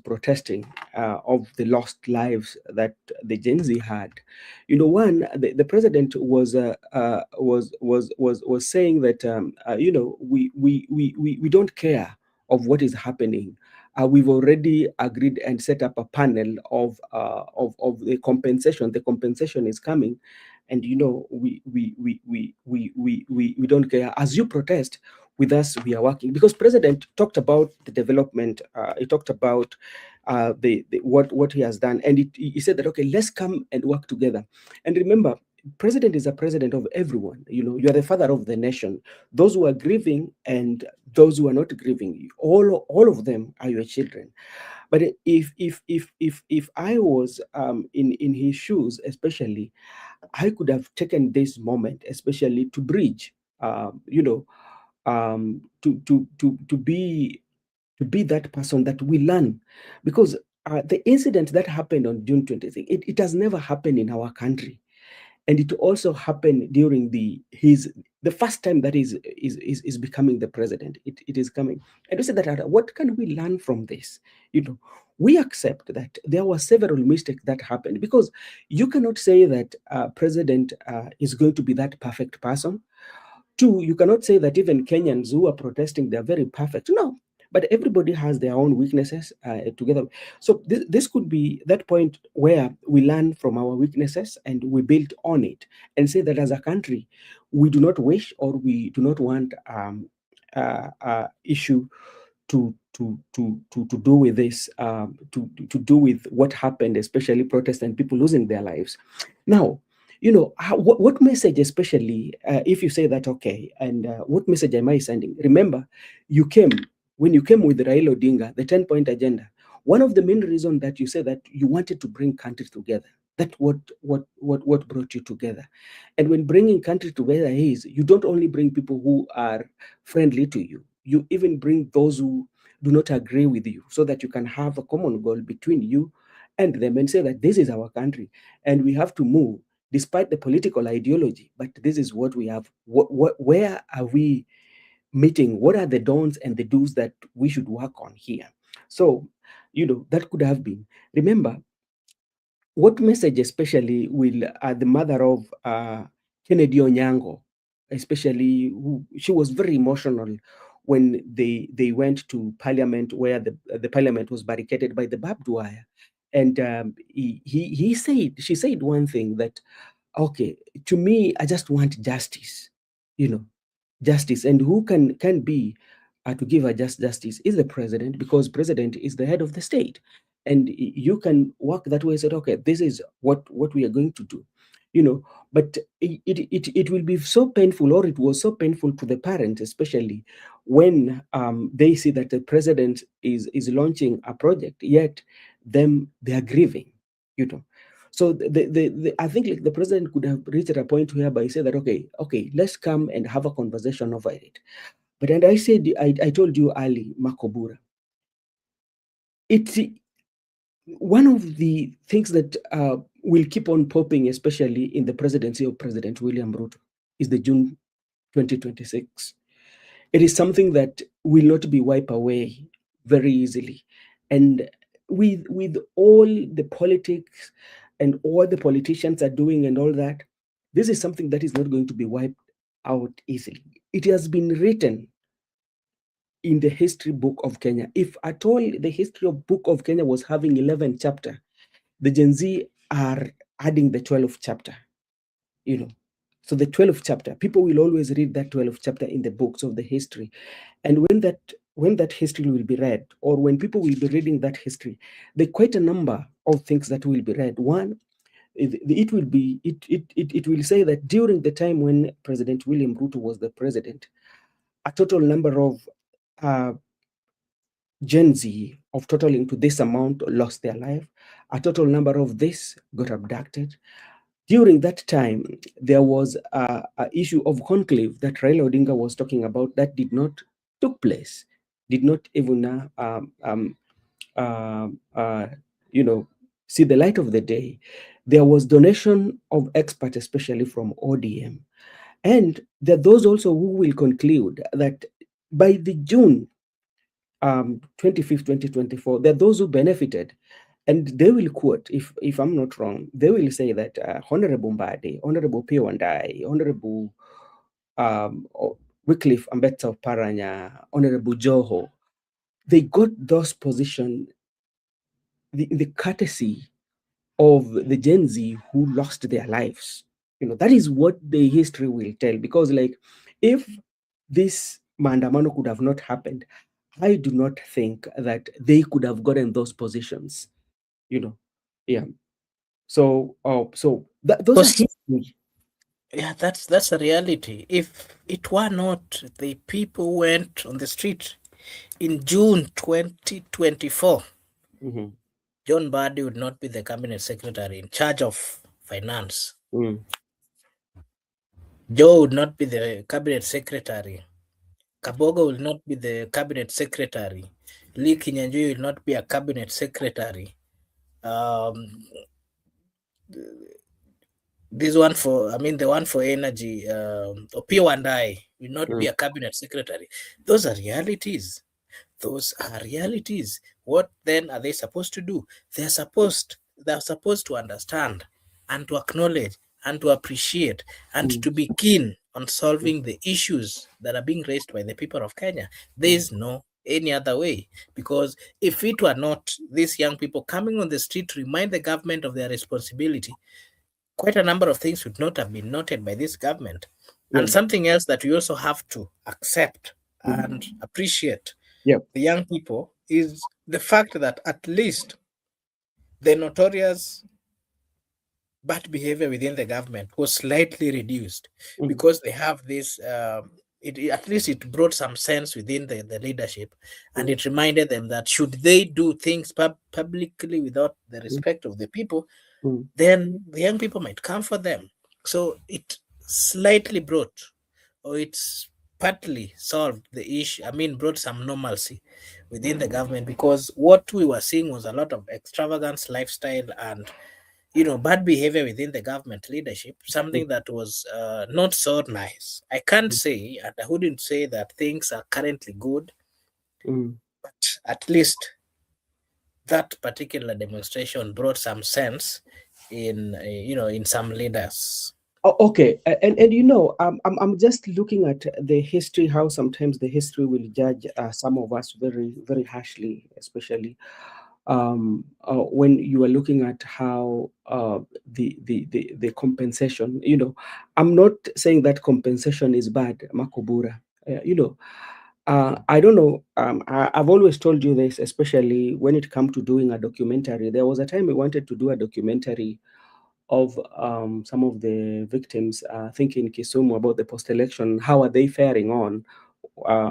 protesting of the lost lives that the Gen Z had. One, the president was saying that we don't care of what is happening. We've already agreed and set up a panel of the compensation. The compensation is coming, and we don't care. As you protest, with us, we are working, because President talked about the development. He talked about what he has done, and he said that, okay, let's come and work together. And remember, President is a president of everyone. You are the father of the nation. Those who are grieving and those who are not grieving, all of them are your children. But if I was in his shoes, especially, I could have taken this moment, especially to bridge, to be that person that we learn, because the incident that happened on June 26th, it has never happened in our country, and it also happened during the first time that is becoming the president. It is coming, and we said that, what can we learn from this? We accept that there were several mistakes that happened, because you cannot say that president is going to be that perfect person. Two, you cannot say that even Kenyans who are protesting, they're very perfect. No, but everybody has their own weaknesses together. So this could be that point where we learn from our weaknesses and we build on it, and say that as a country, we do not wish, or we do not want issue to do with this, to do with what happened, especially protests and people losing their lives. Now, what message, especially if you say that, okay, and what message am I sending? Remember, when you came with Raila Odinga, the 10-point agenda, one of the main reasons that you said that you wanted to bring countries together. That what brought you together. And when bringing countries together is, you don't only bring people who are friendly to you, you even bring those who do not agree with you, so that you can have a common goal between you and them, and say that this is our country and we have to move despite the political ideology, but this is what we have. Where are we meeting? What are the don'ts and the do's that we should work on here? So, that could have been. Remember, what message especially will the mother of Kennedy Onyango, especially, she was very emotional when they went to parliament, where the parliament was barricaded by the barbed wire. And she said one thing, that, okay, to me, I just want justice, you know, justice. And who can be to give a just justice is the president, because president is the head of the state. And you can work that way, said, okay, this is what we are going to do, but it will be so painful, or it was so painful to the parents, especially when they see that the president is launching a project, yet they are grieving, you know so I think, like, the president could have reached a point whereby he said that, okay, let's come and have a conversation over it. But, and I told you early, Makobura, it's one of the things that will keep on popping, especially in the presidency of President William Ruto, is the June 2026. It is something that will not be wiped away very easily. And with all the politics and all the politicians are doing and all that, this is something that is not going to be wiped out easily. It has been written in the history book of Kenya. If at all the history of book of Kenya was having 11 chapter, the Gen Z are adding the 12th chapter, So the 12th chapter, people will always read that 12th chapter in the books of the history. And when that history will be read, or when people will be reading that history, there are quite a number of things that will be read. One, it will say that during the time when President William Ruto was the president, a total number of Gen Z of totaling to this amount lost their life. A total number of this got abducted. During that time, there was a issue of conclave that Raila Odinga was talking about that did not took place, did not even you know, see the light of the day. There was donation of experts, especially from ODM. And there are those also who will conclude that by the June 25th, 2024, there are those who benefited. And they will quote, if I'm not wrong, they will say that Honorable Mbadi, Honorable Pio Wandai, Honorable Wycliffe Ambetsa Paranya, Honorable Joho, they got those positions, the courtesy of the Gen Z who lost their lives. That is what the history will tell. Because, like, if this maandamano could have not happened, I do not think that they could have gotten those positions, you know. Yeah. So, those are Because history. yeah, that's a reality. If it were not the people who went on the street in June 2024, Mm-hmm. John Badi would not be the cabinet secretary in charge of finance. Mm. Joe would not be the cabinet secretary. Kabogo will not be the cabinet secretary. Lee Kinyanjui will not be a cabinet secretary. Um, this one for, I mean, the one for energy, Opio and I will not be Mm. a cabinet secretary. Those are realities. Those are realities. What then are they supposed to do? They're supposed to understand and to acknowledge and to appreciate and Mm. to be keen on Mm. solving the issues that are being raised by the people of Kenya. There Mm. is no any other way, because if it were not these young people coming on the street to remind the government of their responsibility, quite a number of things would not have been noted by this government. Yeah. And something else that we also have to accept Mm. and appreciate Yeah. the young people is the fact that at least the notorious bad behavior within the government was slightly reduced, Mm. because they have this. At least it brought some sense within the leadership, and Mm. it reminded them that should they do things publicly without the Mm. respect of the people, Mm. then the young people might come for them. So it slightly brought, or it's partly solved the issue. I mean, brought some normalcy within the government, because what we were seeing was a lot of extravagance lifestyle and bad behavior within the government leadership, Mm. something that was not so nice. I can't say, and I wouldn't say that things are currently good, Mm. but at least that particular demonstration brought some sense in some leaders. Okay, and I'm just looking at the history, how sometimes the history will judge some of us very, very harshly, especially when you are looking at how the compensation. I'm not saying that compensation is bad, Makobura. I don't know. I've always told you this, especially when it comes to doing a documentary. There was a time we wanted to do a documentary of some of the victims, thinking Kisumu about the post-election, how are they faring on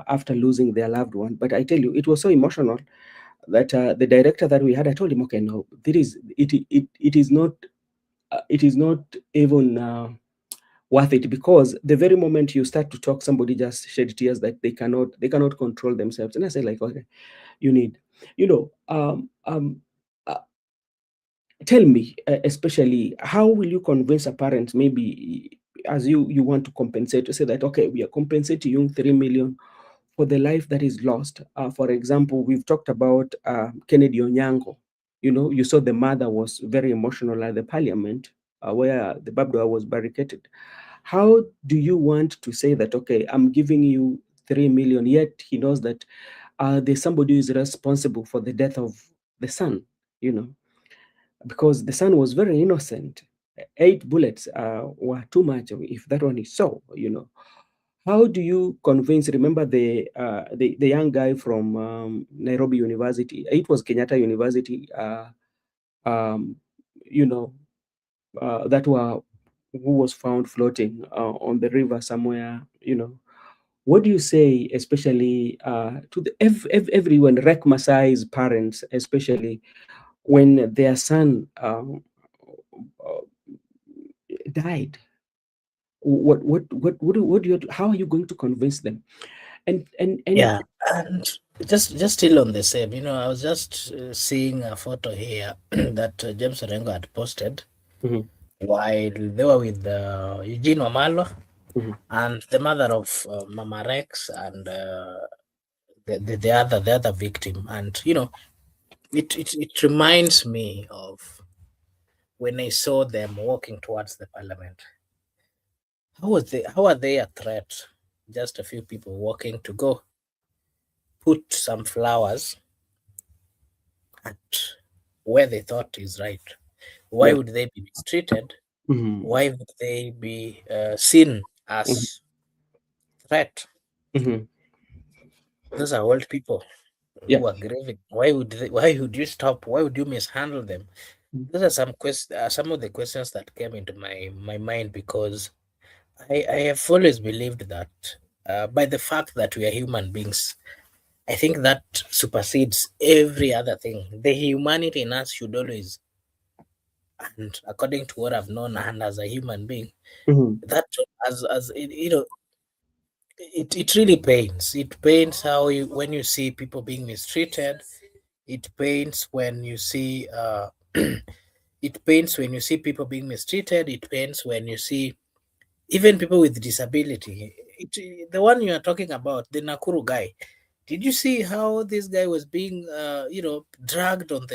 after losing their loved one. But I tell you, it was so emotional that the director that we had, I told him, okay, no, it is not even worth it, because the very moment you start to talk, somebody just shed tears that they cannot control themselves. And I said, like, okay, you need, you know, uh, tell me, especially, how will you convince a parent, maybe as you want to compensate, to say that, okay, we are compensating you 3 million for the life that is lost. For example, we've talked about Kennedy Onyango. You saw the mother was very emotional at the parliament, where the Babdoa was barricaded. How do you want to say that, okay, I'm giving you 3 million, yet he knows that there's somebody who is responsible for the death of the son, you know? Because the son was very innocent. 8 bullets were too much, if that one is so. How do you convince? Remember the young guy from Nairobi University. It was Kenyatta University. Um, you know that were who was found floating on the river somewhere. What do you say, especially to everyone, Rek Masai's parents, especially when their son uh, died? How are you going to convince them? And Yeah, and just still on the same, I was just seeing a photo here that James Orengo had posted Mhm, while they were with Eugene Omalo mhm. and the mother of Mama Rex and the other victim, and it reminds me of when I saw them walking towards the parliament. How are they a threat? Just a few people walking to go put some flowers at where they thought is right. Why Yeah. would they be mistreated? Mhm, Why would they be seen mhm, as threat? mhm. Those are old people Yeah. who are grieving. Why would you stop? Why would you mishandle them? Mm. Those are some of the questions that came into my mind, because I have always believed that by the fact that we are human beings, I think that supersedes every other thing. The humanity in us should always, and according to what I've known and as a human being, Mhm. that as it, it really pains. It pains how when you see people being mistreated. It pains when you see it pains when you see people being mistreated. It pains when you see even people with disability. The one you are talking about, the Nakuru guy. Did you see how this guy was being, dragged on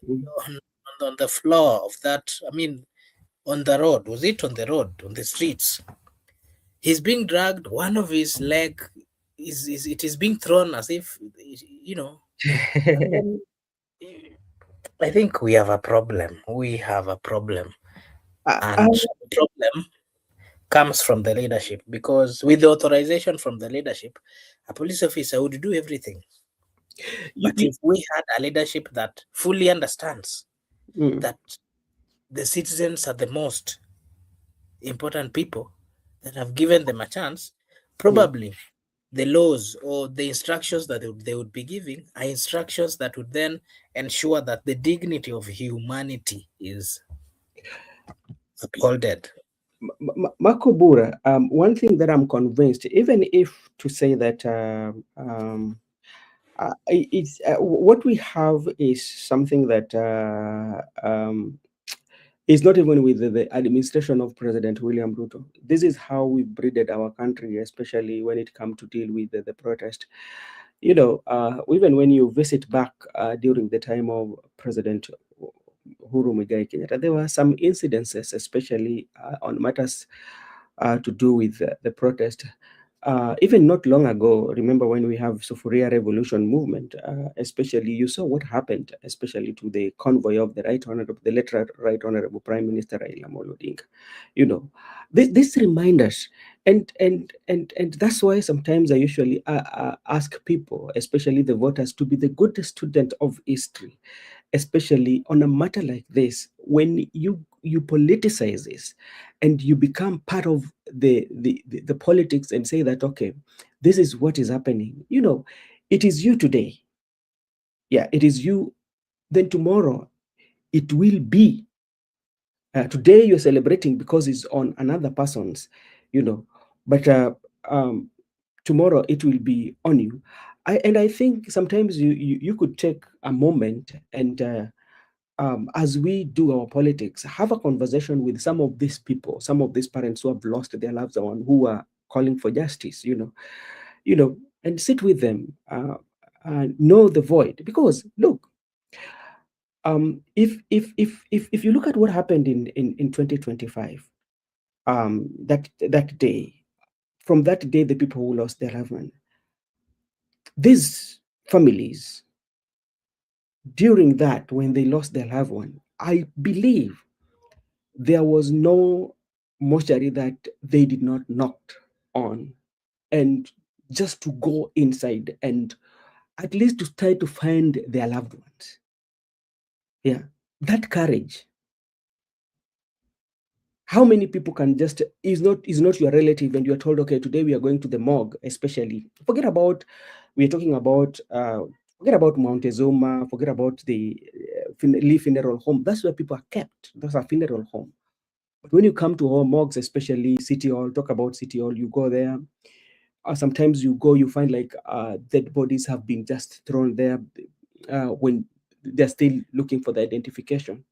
Mm. on the floor of that? I mean, on the road. Was it on the road, on the streets? He's being dragged. One of his leg is it is being thrown as if, you know. And then I think we have a problem. We have a problem, I, I, and the problem comes from the leadership, because with the authorization from the leadership, a police officer would do everything. you, But you, if we had a leadership that fully understands mm, that the citizens are the most important people that have given them a chance, mm. probably the laws or the instructions that they would be giving are instructions that would then ensure that the dignity of humanity is upholded. Marco Bura, one thing that I'm convinced, even if to say that it's what we have is something that is not even with the administration of President William Ruto. This is how we breeded our country, especially when it comes to deal with the protest. Even when you visit back during the time of President Uhuru Muigai Kenyatta, there were some incidences, especially on matters to do with the protest. Even not long ago, remember when we have Sufuria Revolution movement, especially you saw what happened, especially to the convoy of the late Right Honorable Prime Minister Raila Amolo Odinga. You know, this remind us, and that's why sometimes I usually ask people, especially the voters, to be the good student of history, especially on a matter like this. When you politicize this and you become part of the politics and say that, okay, this is what is happening, it is you today, yeah, it is you, then tomorrow it will be today you're celebrating because it's on another person's, you know but um tomorrow it will be on you. I think sometimes you could take a moment and as we do our politics, have a conversation with some of these people, some of these parents who have lost their loved one, who are calling for justice, and sit with them, and know the void. Because look, if you look at what happened in 2025, that day, from that day, the people who lost their loved one, these families, during that, when they lost their loved one, I believe there was no mortuary that they did not knock on, and just to go inside and at least to try to find their loved ones. Yeah, that courage. How many people can just is not your relative and you're told, okay, today we are going to the morgue, especially we're talking about forget about Montezuma, forget about the Lee Funeral Home. That's where people are kept. Those are funeral home. But when you come to our morgues, especially City Hall, talk about City Hall, you go there. Sometimes you go, you find like dead bodies have been just thrown there when they're still looking for the identification.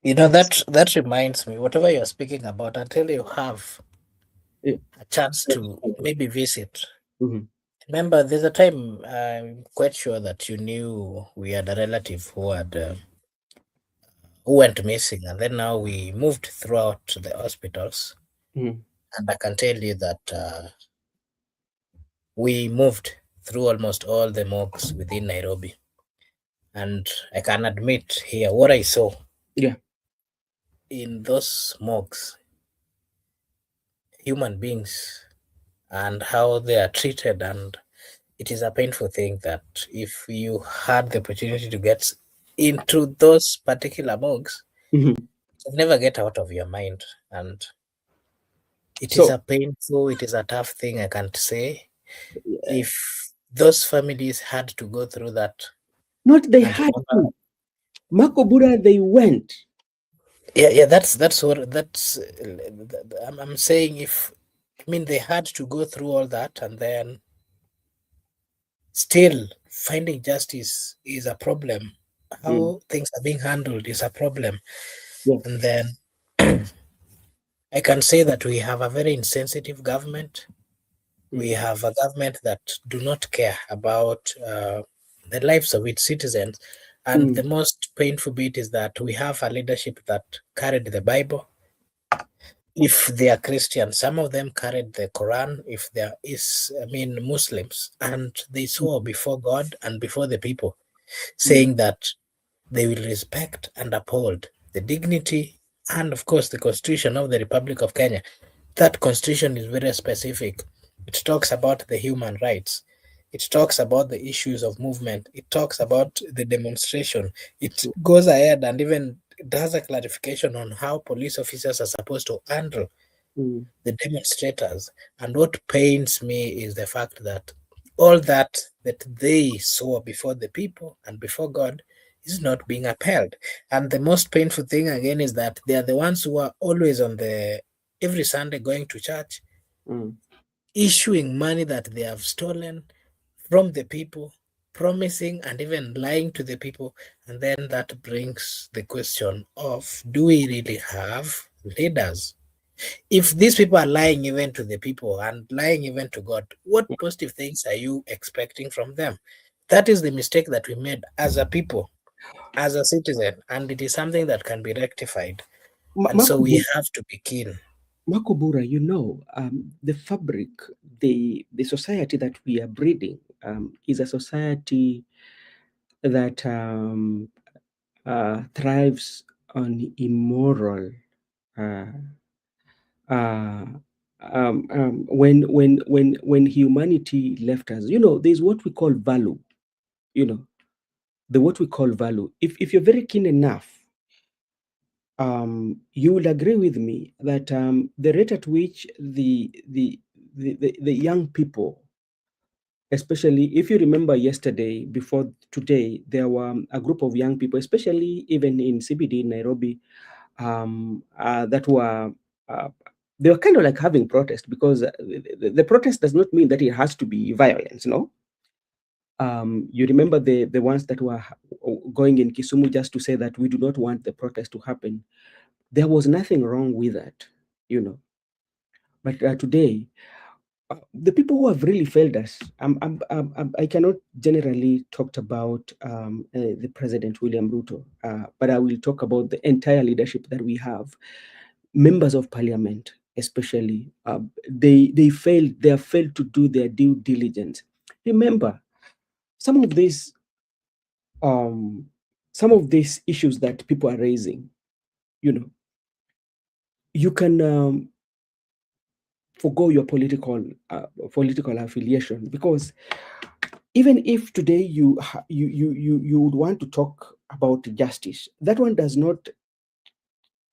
That reminds me, whatever you're speaking about, until you have Yeah. a chance to maybe visit. Mhm. Remember, there's a time I'm quite sure that you knew we had a relative who went missing, and then now we moved throughout the hospitals, Mhm. and I can tell you that we moved through almost all the morgues within Nairobi, and I can admit here what I saw Yeah. in those morgues, human beings and how they are treated, and it is a painful thing that if you had the opportunity to get into those particular mugs, Mhm. you never get out of your mind. And it is So, a painful, it is a tough thing, I can't say. uh, If those families had to go through that, not they and had remember, to. Makobura, they went. yeah, that's what I'm saying. If I mean they had to go through all that, and then still finding justice is a problem. Mm. How things are being handled is a problem. Yes. And then I can say that we have a very insensitive government. We Mm. have a government that do not care about the lives of its citizens. And the Mm. most painful bit is that we have a leadership that carried the Bible. If they are Christian, some of them carried the Quran. If there is, I mean, Muslims, and they swore before God and before the people, Mm. saying that they will respect and uphold the dignity and, of course, the Constitution of the Republic of Kenya. That Constitution is very specific. It talks about the human rights. It talks about the issues of movement. It talks about the demonstration. It goes ahead and even does a clarification on how police officers are supposed to handle Mm. the demonstrators. And what pains me is the fact that all that they saw before the people and before God is not being upheld. And the most painful thing again is that they are the ones who are always on the every Sunday going to church, Mm. issuing money that they have stolen from the people, promising and even lying to the people. And then that brings the question of, do we really have leaders? If these people are lying even to the people and lying even to God, what positive things are you expecting from them? That is the mistake that we made as a people, as a citizen, and it is something that can be rectified. And so we Makobura, have to be keen. Makobura, the fabric, the society that we are breeding is a society that thrives on immoral. Uh, uh, when humanity left us, there's what we call value. You know, the what we call value. If you're very keen enough, you will agree with me that the rate at which the young people, especially if you remember yesterday, before today, there were a group of young people, especially even in CBD Nairobi, that were uh, they were kind of like having protest because the protest does not mean that it has to be violence, no. You remember the ones that were going in Kisumu just to say that we do not want the protest to happen. There was nothing wrong with that, you know. But today, the people who have really failed us, I cannot generally talk about the President William Ruto, but I will talk about the entire leadership that we have. Members of Parliament, especially, they failed. They have failed to do their due diligence. Remember, some of these um, some of these issues that people are raising. You know, you can forgo your political affiliation, because even if today you would want to talk about justice, that one does not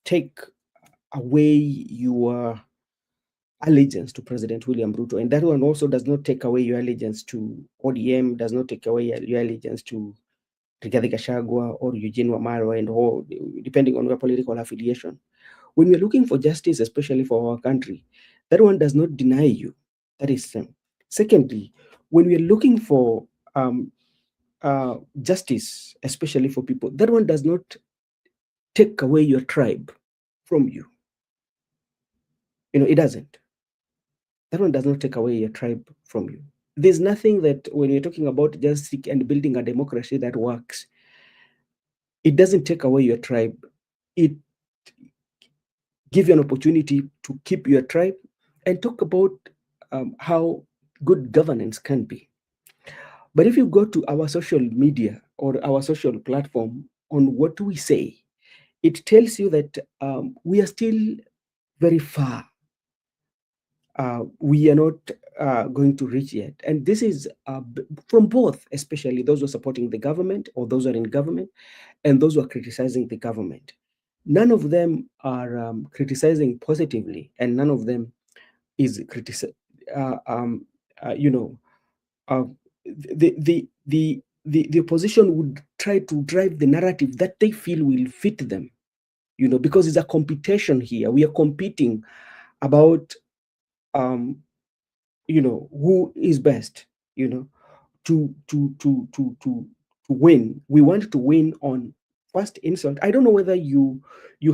take away your allegiance to President William Ruto, and that one also does not take away your allegiance to ODM, does not take away your allegiance to Rigathi Gachagua or Eugene Wamalwa, and all, depending on your political affiliation. When we're looking for justice, especially for our country, that one does not deny you. That is secondly, when we're looking for um, justice, especially for people, that one does not take away your tribe from you. It doesn't. That one does not take away your tribe from you. There's nothing that when you're talking about justice and building a democracy that works, it doesn't take away your tribe. It gives you an opportunity to keep your tribe and talk about how good governance can be. But if you go to our social media or our social platform, on what we say, it tells you that we are still very far we are not going to reach yet. And this is from both, especially those who are supporting the government or those who are in government and those who are criticizing the government. None of them are criticizing positively, and none of them is uh, um, you know, uh, the opposition would try to drive the narrative that they feel will fit them, because it's a competition here. We are competing about, who is best, to win. We want to win on first insult. I don't know whether you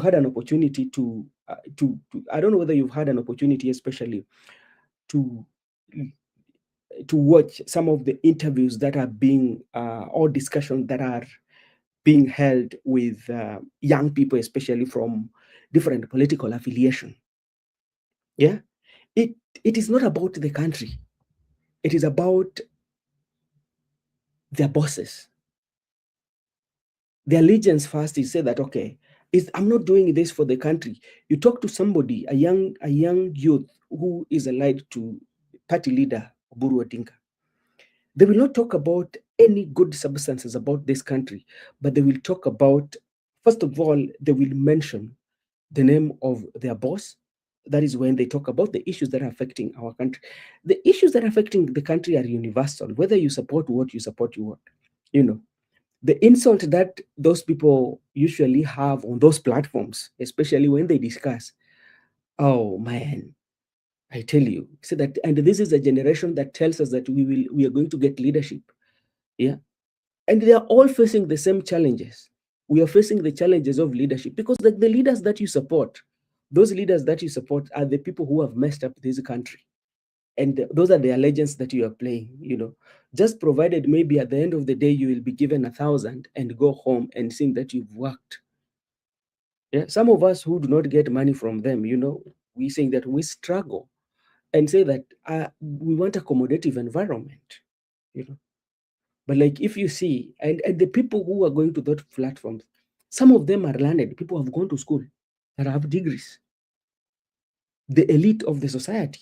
had an opportunity I don't know whether you've had an opportunity, especially to watch some of the interviews that are being or discussions that are being held with young people, especially from different political affiliation. Yeah, it is not about the country. It is about their bosses. The allegiance first is say that, okay, I'm not doing this for the country. You talk to somebody, a young youth who is allied to party leader Oburu Odinga. They will not talk about any good substances about this country, but they will talk about, first of all, they will mention the name of their boss. That is when they talk about the issues that are affecting our country. The issues that are affecting the country are universal, whether you support what you support, the insult that those people usually have on those platforms, especially when they discuss, oh man, I tell you, so that, and this is a generation that tells us that we are going to get leadership. Yeah. And they are all facing the same challenges. We are facing the challenges of leadership because the leaders that you support, those leaders that you support are the people who have messed up this country. And those are the allegiance that you are playing, just provided maybe at the end of the day you will be given 1,000 and go home and seeing that you've worked. Yeah, some of us who do not get money from them, we saying that we struggle and say that we want accommodative environment, But like if you see, and the people who are going to those platforms, some of them are learned. People have gone to school that have degrees. The elite of the society,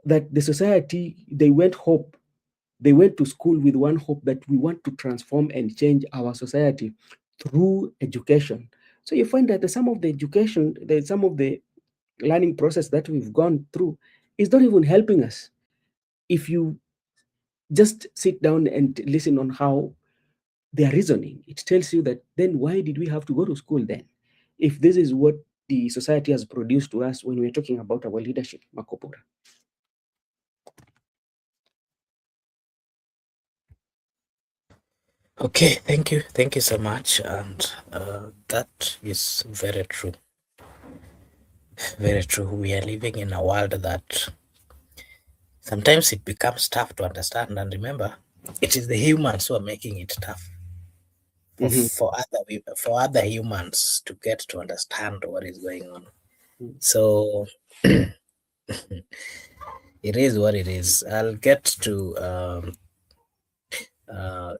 that the society, they went to school with one hope that we want to transform and change our society through education. So you find that some of the education, some of the learning process that we've gone through is not even helping us. If you just sit down and listen on how their reasoning, it tells you that then why did we have to go to school then? If this is what the society has produced to us when we're talking about our leadership, Makopura. Okay, thank you so much, and that is very true, very true. We are living in a world that sometimes it becomes tough to understand, and remember, it is the humans who are making it tough for other humans to get to understand what is going on. So it is what it is. I'll get to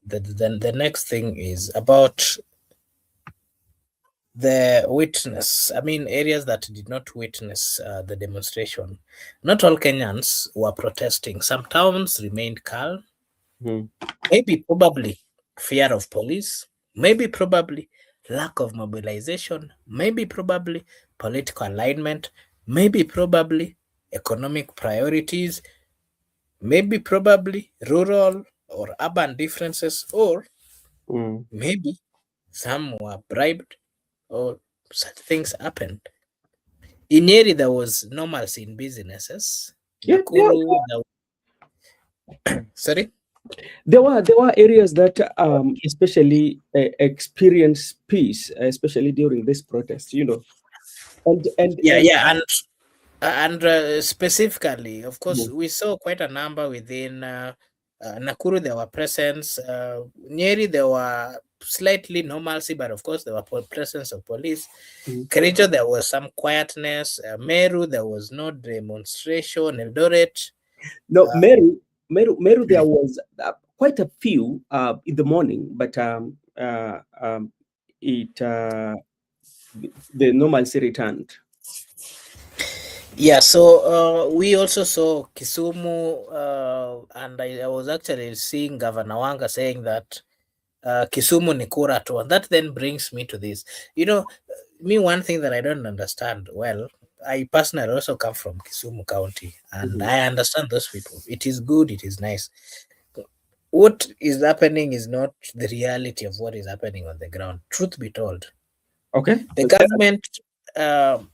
the next thing is about the witness. I mean, areas that did not witness the demonstration. Not all Kenyans were protesting. Some towns remained calm. Maybe probably fear of police. Maybe probably lack of mobilization. Maybe probably political alignment. Maybe probably economic priorities. Maybe probably rural or urban differences, or maybe some were bribed, or such things happened. In Nyeri, there was normalcy in businesses. Yeah, Nakuru, sorry? there were areas that especially experience peace, especially during this protest, Yeah, and yeah, and specifically, of course, we saw quite a number within Nakuru. There were presence. Nyeri, there were slightly normalcy, but of course, there were presence of police. Kericho, there was some quietness. Meru, there was no demonstration. Eldoret, no, Meru, there was quite a few in the morning, but it the normalcy returned. Yeah, so we also saw Kisumu, and I was actually seeing Governor Wanga saying that Kisumu ni kura tu. And that then brings me to this. You know, me, one thing that I don't understand well, I personally also come from Kisumu County, and Mhm. I understand those people. It is good, it is nice. What is happening is not the reality of what is happening on the ground. Truth be told, Okay. the government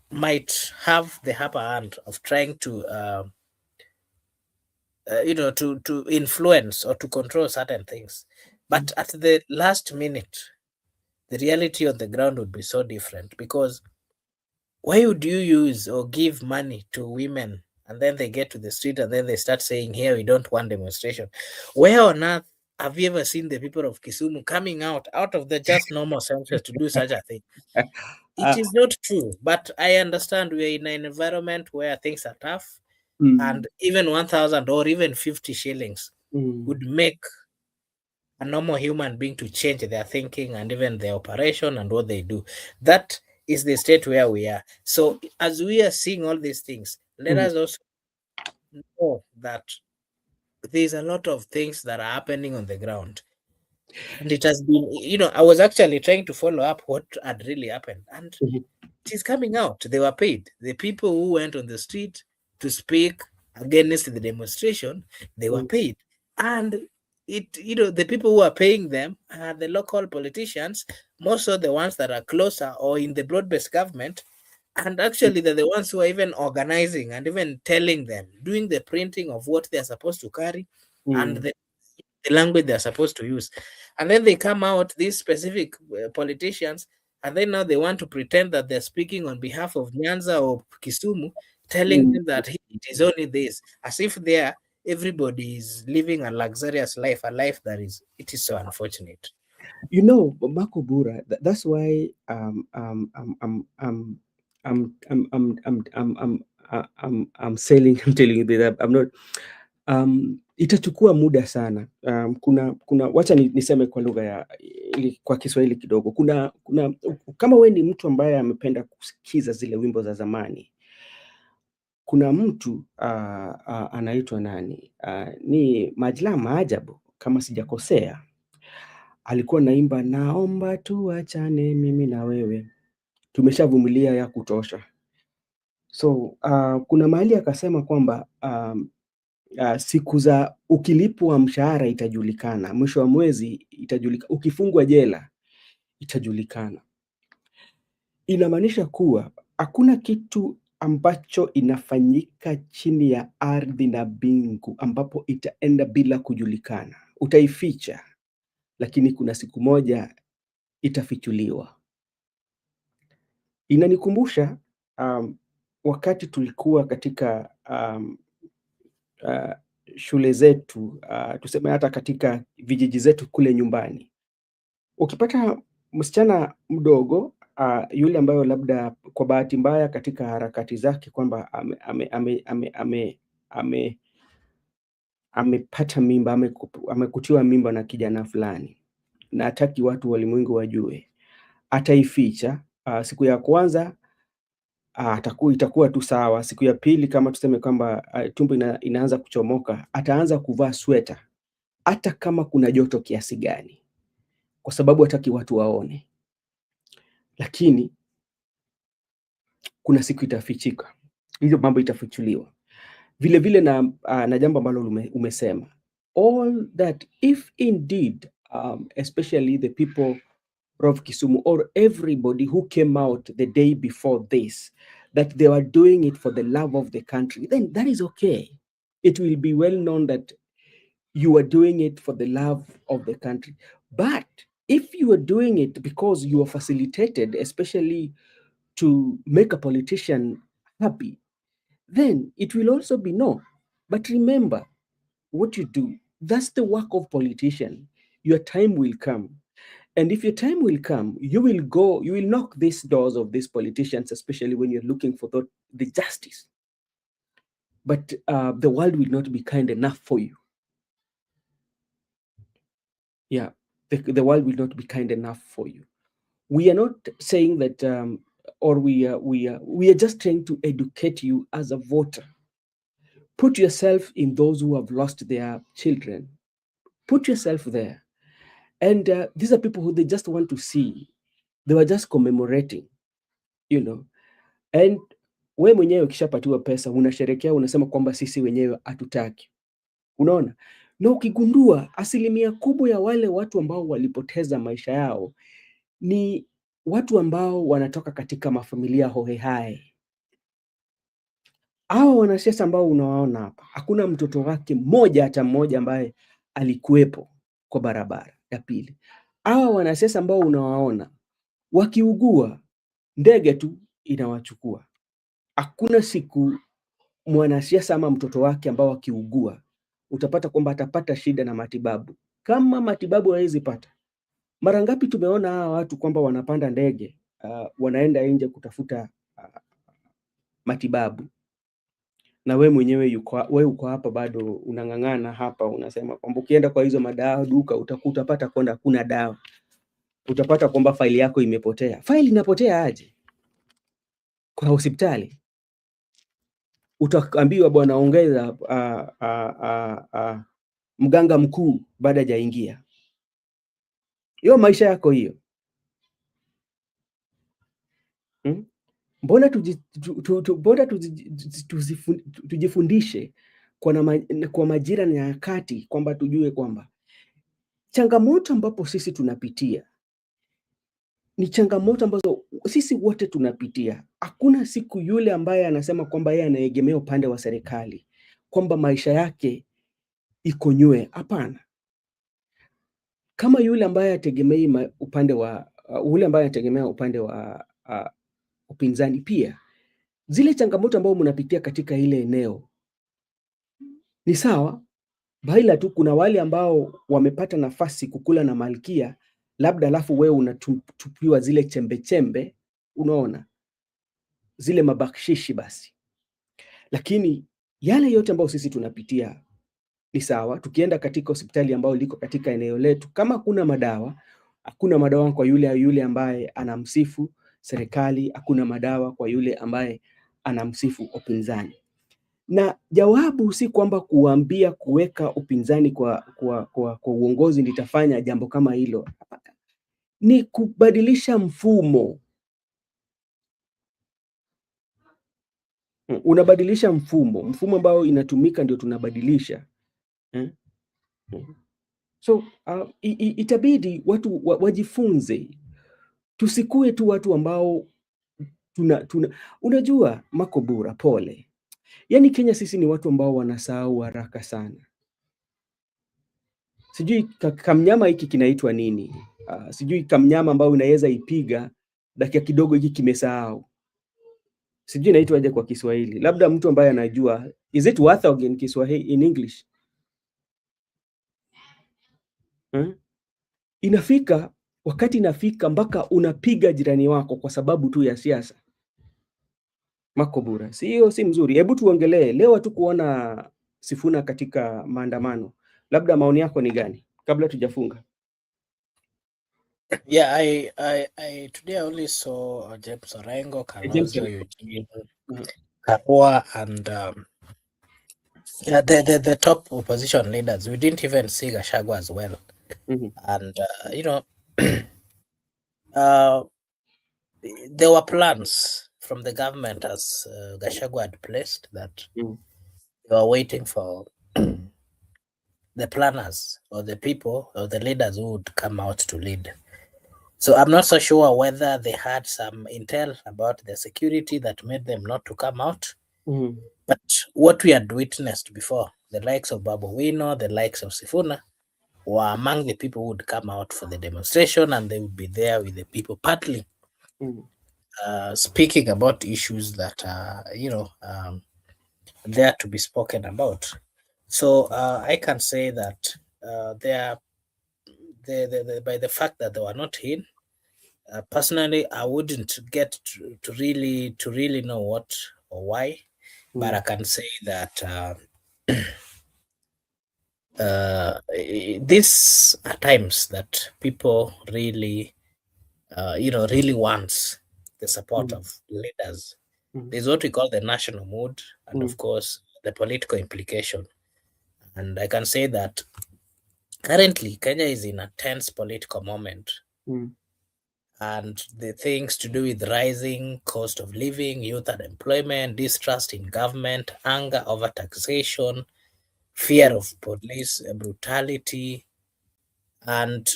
might have the upper hand of trying to to influence or to control certain things, Mhm. but at the last minute the reality on the ground would be so different. Because why would you use or give money to women and then they get to the street and then they start saying, here we don't want demonstration? Where on earth have you ever seen the people of Kisumu coming out of the just normal senses to do such a thing? It Uh, is not true, but I understand we're in an environment where things are tough, mm, and even 1,000 or even 50 shillings mm, would make a normal human being to change their thinking and even their operation and what they do. That is the state where we are. So, as we are seeing all these things, let mm, us also know that there's a lot of things that are happening on the ground. And it has been, I was actually trying to follow up what had really happened. And mhm, it is coming out. They were paid. The people who went on the street to speak against the demonstration, they were mm, paid. And the people who are paying them are the local politicians, most of the ones that are closer or in the broad-based government. And actually, they're the ones who are even organizing and even telling them, doing the printing of what they're supposed to carry and mm. the language they're supposed to use. And then they come out, these specific politicians, and then now they want to pretend that they're speaking on behalf of Nyanza or Kisumu, telling Mm. them that, hey, it is only this, as if there everybody is living a luxurious life, a life that it is so unfortunate. You know, Marco Bura, that's why I'm saying I'm telling you that I'm not itachukua muda sana. Kuna wacha niseme kwa lugha ya kwa Kiswahili kidogo. Kuna kama we ni mtu ambaye amependa kusikiza zile wimbo za zamani, kuna mtu anaitwa nani? Ni Majla Maajabu kama sijakosea, alikuwa naimba, naomba tuachane mimi na wewe, tumeshavumilia ya kutosha. So kuna mahali akasema kwamba siku za ukilipwa mshahara itajulikana, mwisho wa mwezi itajulikana, ukifungwa jela itajulikana. Inamaanisha kuwa hakuna kitu ambacho inafanyika chini ya ardhi na mbingu ambapo itaenda bila kujulikana. Utaificha, lakini kuna siku moja itafichuliwa. Inanikumbusha wakati tulikuwa katika uh, shule zetu, tuseme hata katika vijiji zetu kule nyumbani. Ukipata msichana mdogo yule ambayo labda kwa bahati mbaya katika harakati zake kwamba amepata mimba, amekutiwa mimba na kijana fulani na hataki watu walimwengu wajue, ataificha. Siku ya kwanza itakuwa tu sawa. Siku ya pili kama tuseme kwamba tumbo inaanza kuchomoka, ataanza kuvaa sweta hata kama kuna joto kiasi gani, kwa sababu hataki watu waone. Lakini kuna siku itafichika, hizo mambo itafichuliwa. Vile vile na jambo ambalo umesema, all that if indeed especially the people of Kisumu or everybody who came out the day before this, that they were doing it for the love of the country, then that is okay. It will be well known that you are doing it for the love of the country. But if you are doing it because you are facilitated, especially to make a politician happy, then it will also be no. But remember what you do. That's the work of politician. Your time will come. And if your time will come, you will knock these doors of these politicians, especially when you're looking for the justice. But the world will not be kind enough for you. Yeah, the world will not be kind enough for you. We are not saying that or we are just trying to educate you as a voter. Put yourself in those who have lost their children. Put yourself there. And these are people who they just want to see. They were just commemorating, you know. And we mwenyewe ukishapatiwa pesa unasherekea, unasema kwamba sisi wenyewe hatutaki. Unaona? Na ukigundua asilimia kubwa ya wale watu ambao walipoteza maisha yao ni watu ambao wanatoka katika mafamilia hohehae. Hawa wanasiasa ambao unawaona hapa, hakuna mtoto wake mmoja hata mmoja ambaye alikuwepo kwa barabara ya pili. Hawa wanasiasa ambao unawaona wakiugua, ndege tu inawachukua. Hakuna siku mwanasiasa ama mtoto wake ambao akiugua utapata kwamba atapata shida na matibabu. Kama matibabu hawezi pata, mara ngapi tumeona hawa watu kwamba wanapanda ndege wanaenda nje kutafuta matibabu, na we mwenyewe uko hapa bado unang'ang'ana hapa, unasema kwamba ukienda kwa hizo madawa duka utapata kwamba hakuna dawa, utapata kwamba faili yako imepotea. Faili inapotea aje? Kwa hospitali utaambiwa bwana, ongeza mganga mkuu baada hajaingia. Hiyo maisha yako hiyo. Mbona tujifundishe kwa majira na nyakati, kwamba tujue kwamba changamoto ambapo sisi tunapitia ni changamoto ambazo sisi wote tunapitia. Hakuna siku yule ambaye anasema kwamba yeye anaegemea upande wa serikali kwamba maisha yake iko nywe. Hapana. Kama yule ambaye ategemea upande wa upinzani, pia zile changamoto ambazo mnapitia katika ile eneo ni sawa, baila tu kuna wale ambao wamepata nafasi kukula na malkia labda, alafu wewe unatupiwa zile chembe chembe, unaona zile mabakshishi basi. Lakini yale yote ambayo sisi tunapitia ni sawa. Tukienda katika hospitali ambayo liko katika eneo letu, kama hakuna madawa kwa yule ambaye anamsifu serikali, hakuna madawa kwa yule ambaye anamsifu upinzani. Na jawabu si kwamba kuambia kuweka upinzani kwa uongozi litafanya jambo kama hilo. Ni kubadilisha mfumo. Unabadilisha mfumo ambao inatumika ndio tunabadilisha. So itabidi watu wajifunze. Tusikue tu watu ambao unajua Makobura, pole. Yaani Kenya sisi ni watu ambao wanasahau haraka sana. Sijui kamnyama hiki kinaitwa nini? Sijui kamnyama ambao unaweza ipiga dakika kidogo hiki kimesahau. Sijui inaitwa aje kwa Kiswahili. Labda mtu ambaye anajua. Is it warthog in Kiswahili, in English? Wakati inafika mpaka unapiga jirani wako kwa sababu tu ya siasa. Makobura, si mzuri. Hebu tuongelee leo tu kuona Sifuna katika maandamano. Labda maoni yako ni gani kabla tujafunga? Yeah, I today only saw James Orengo, Kalonzo, Eugene, Karua, and the top opposition leaders. We didn't even see Gachagua as well. And there were plans from the government, as Gachagua had placed, that they were waiting for the planners or the people or the leaders who would come out to lead. So I'm not so sure whether they had some intel about the security that made them not to come out. But what we had witnessed before, the likes of Babu Wino, the likes of Sifuna, were among the people who would come out for the demonstration, and they would be there with the people, partly speaking about issues that are, there to be spoken about. So I can say that by the fact that they were not in, personally, I wouldn't get to really know what or why, but I can say that these are times that people really, really wants the support mm, of leaders. mm, There's what we call the national mood, and mm, of course, the political implication. And I can say that currently Kenya is in a tense political moment, mm, and the things to do with rising cost of living, youth unemployment, distrust in government, anger over taxation, fear mm, of police brutality, and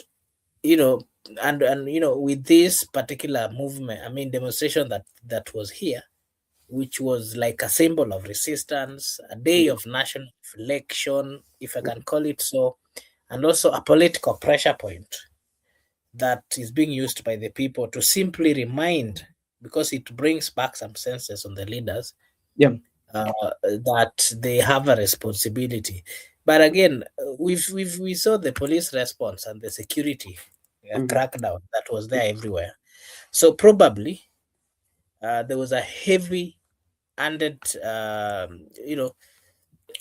you know, and with this particular movement, I mean demonstration that was here, which was like a symbol of resistance, a day mm, of national reflection, if I can call it so, and also a political pressure point that is being used by the people to simply remind, because it brings back some senses on the leaders, yeah, uh, that they have a responsibility. But again, we saw the police response and the security mm, crackdown that was there everywhere. So probably there was a heavy-handed,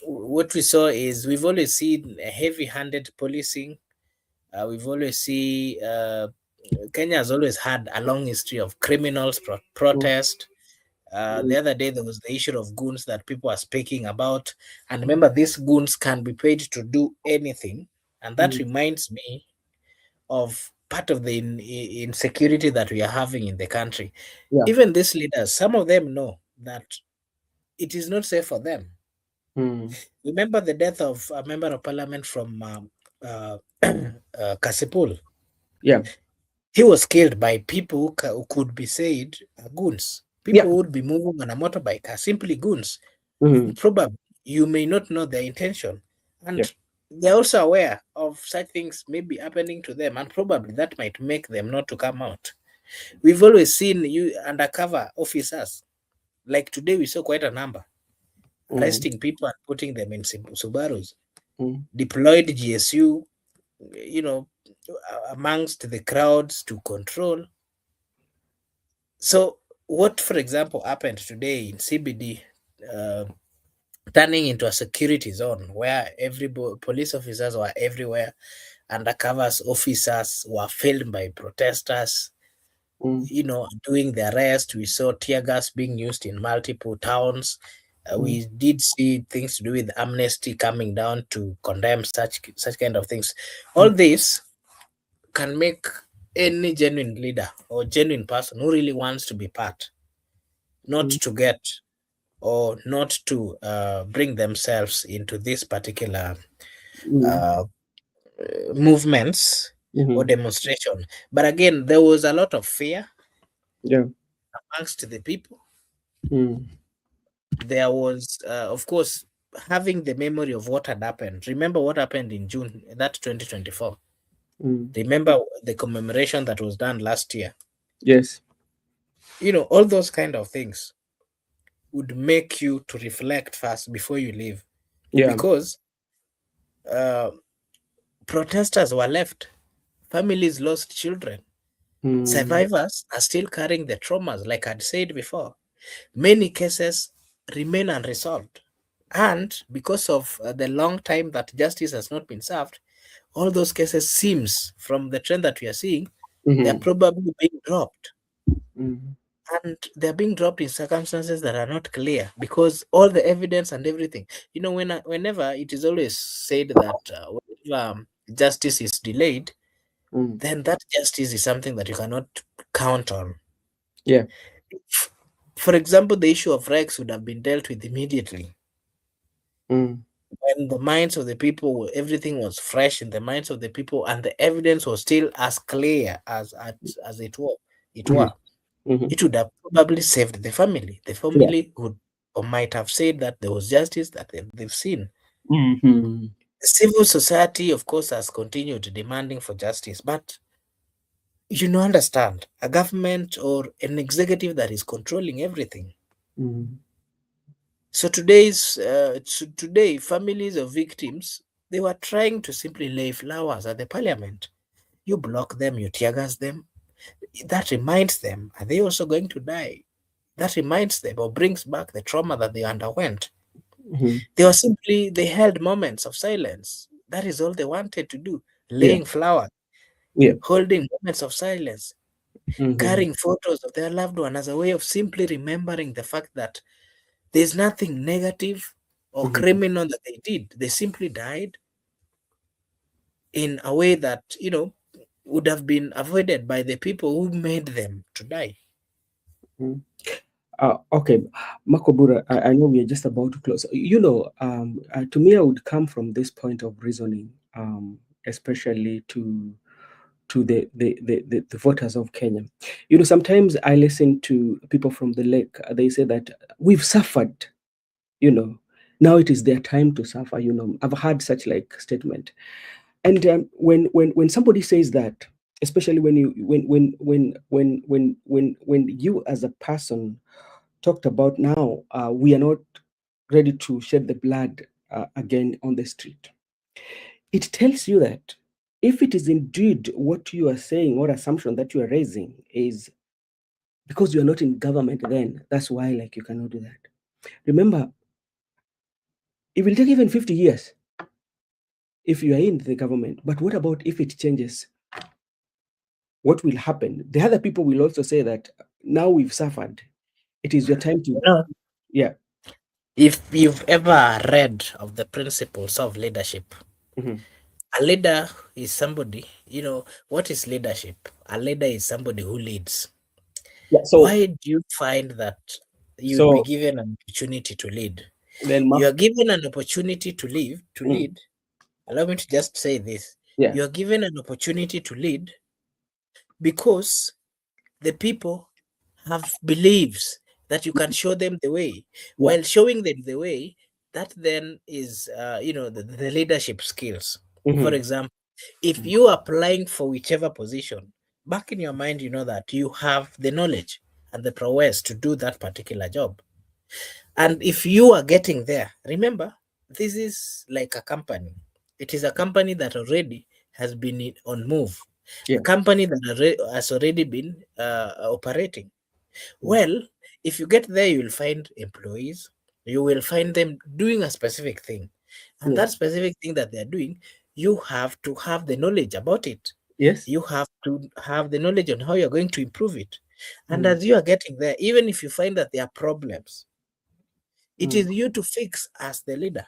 what we saw is we've always seen a heavy-handed policing. We've always seen Kenya has always had a long history of criminals mm, protest. mm, The other day there was the issue of goons that people are speaking about, and remember these goons can be paid to do anything, and that mm, reminds me of part of the insecurity that we are having in the country. yeah, Even these leaders, some of them know that it is not safe for them. mm, Remember the death of a member of parliament from Kasipul. yeah, He was killed by people who could be said are goons. yeah, People who would be moving on a motorbike are simply goons. mm, Probably you may not know their intention, yeah, and they're also aware of such things may be happening to them, and probably that might make them not to come out. We've always seen you undercover officers. Like today, we saw quite a number mm, arresting people and putting them in Subarus, mm, deployed GSU, you know, amongst the crowds to control. So, what, for example, happened today in CBD, uh, turning into a security zone where police officers were everywhere, undercovers officers were filmed by protesters, mm, doing the arrest. We saw tear gas being used in multiple towns. mm, We did see things to do with amnesty coming down to condemn such kind of things. All mm, this can make any genuine leader or genuine person who really wants to be part, not mm, to get or not to bring themselves into this particular mm, uh, movements or mhm, demonstration. But again, there was a lot of fear yeah, amongst the people. mm, There was, of course, having the memory of what had happened. Remember what happened in June, that 2024. mm, Remember the commemoration that was done last year. yes, All those kind of things would make you to reflect first before you leave, yeah, because uh, protesters were left, families lost children, mm, survivors are still carrying the traumas, like I'd said before. Many cases remain unresolved. And because of the long time that justice has not been served, all those cases seems from the trend that we are seeing, they're mhm, probably being dropped. mm, And they're being dropped in circumstances that are not clear because all the evidence and everything. Whenever it is always said that whenever justice is delayed, mm, then that justice is something that you cannot count on. yeah, For example, the issue of Rex would have been dealt with immediately mm, when the minds of the people, everything was fresh in the minds of the people, and the evidence was still as clear as it was. It mhm, were. mhm, It would have probably saved the family. The yeah, family would or might have said that there was justice that they've seen. mhm, Civil society, of course, has continued demanding for justice, but understand a government or an executive that is controlling everything. mm, Today, families of victims, they were trying to simply lay flowers at the parliament. You block them, you tear gas them. That reminds them, are they also going to die? That reminds them or brings back the trauma that they underwent. mhm, They held moments of silence. That is all they wanted to do. yeah, Laying flowers, yeah, holding moments of silence. Mm-hmm. carrying photos of their loved one as a way of simply remembering the fact that there's nothing negative or Mm-hmm. criminal that they did. They simply died in a way that, would have been avoided by the people who made them to die. Okay, Makobura, I know we are just about to close. To me, I would come from this point of reasoning, especially to the voters of Kenya. Sometimes I listen to people from the lake. They say that we've suffered. You know, now it is their time to suffer. I've heard such like statement, and when somebody says that, especially when you as a person talked about now, we are not ready to shed the blood again on the street. It tells you that if it is indeed what you are saying or assumption that you are raising is because you are not in government, then that's why like you cannot do that. Remember, it will take even 50 years if you are in the government. But what about if it changes? What will happen? The other people will also say that now we've suffered. It is your time to, You know, yeah. if you've ever read of the principles of leadership, Mhm. a leader is somebody, what is leadership? A leader is somebody who leads. Yeah. So, Why do you find that you'd be so given an opportunity to lead? then, You are given an opportunity to mm, lead. Allow me to just say this. yeah, You are given an opportunity to lead because the people have beliefs that you can show them the way. yeah. While showing them the way, that then is, the leadership skills. For Mhm. example, if you are applying for whichever position, back in your mind, you know that you have the knowledge and the prowess to do that particular job. And if you are getting there, remember, this is like a company. It is a company that already has been on move, a Yeah. company that has already been operating. Mm. Well, if you get there, you will find employees. You will find them doing a specific thing. And Yeah. that specific thing that they're doing, you have to have the knowledge about it. Yes. You have to have the knowledge on how you're going to improve it. And Mm. as you are getting there, even if you find that there are problems, it Mm. is you to fix as the leader.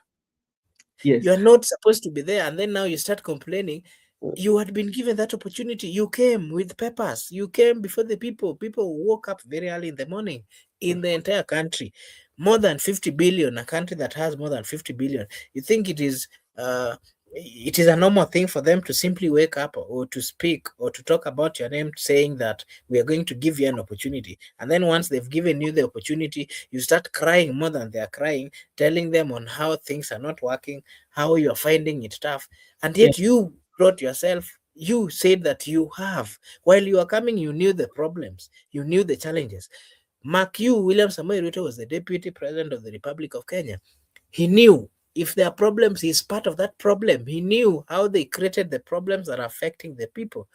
Yes. You are not supposed to be there, and then now you start complaining. Mm. You had been given that opportunity. You came with papers. You came before the people. People woke up very early in the morning in the entire country. More than 50 billion, a country that has more than 50 billion. You think it is a normal thing for them to simply wake up or to speak or to talk about your name saying that we are going to give you an opportunity. And then once they've given you the opportunity, you start crying more than they are crying, telling them on how things are not working, how you're finding it tough. And Yeah. yet you brought yourself, you said that you have. While you were coming, you knew the problems, you knew the challenges. Mark you, William Samoei Ruto was the Deputy President of the Republic of Kenya. He knew if there are problems, he's part of that problem. He knew how they created the problems that are affecting the people.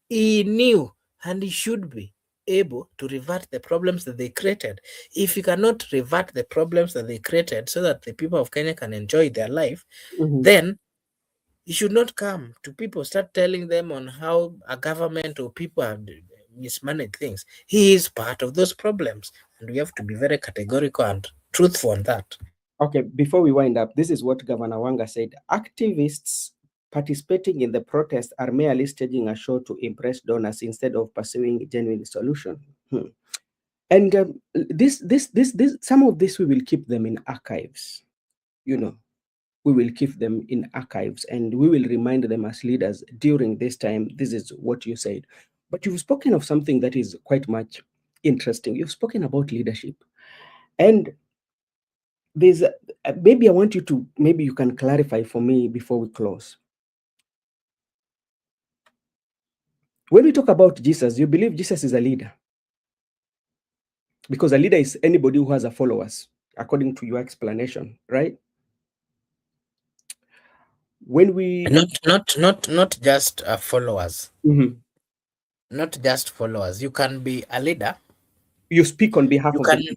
He knew, and he should be able to revert the problems that they created. If he cannot revert the problems that they created so that the people of Kenya can enjoy their life, Mhm. then you should not come to people, start telling them on how a government or people have mismanaged things. He is part of those problems, and we have to be very categorical and truthful on that. Okay, before we wind up, this is what Governor Wanga said. Activists participating in the protest are merely staging a show to impress donors instead of pursuing a genuine solution. Hmm. And some of this we will keep them in archives. You know, we will keep them in archives, and we will remind them as leaders during this time. This is what you said, but you've spoken of something that is quite much interesting. You've spoken about leadership, and there's maybe I want you to, maybe you can clarify for me before we close. When we talk about Jesus, you believe Jesus is a leader, because a leader is anybody who has a followers, according to your explanation, right? When we Not just followers. Mhm. Not just followers. You can be a leader. You speak on behalf You of the can, people.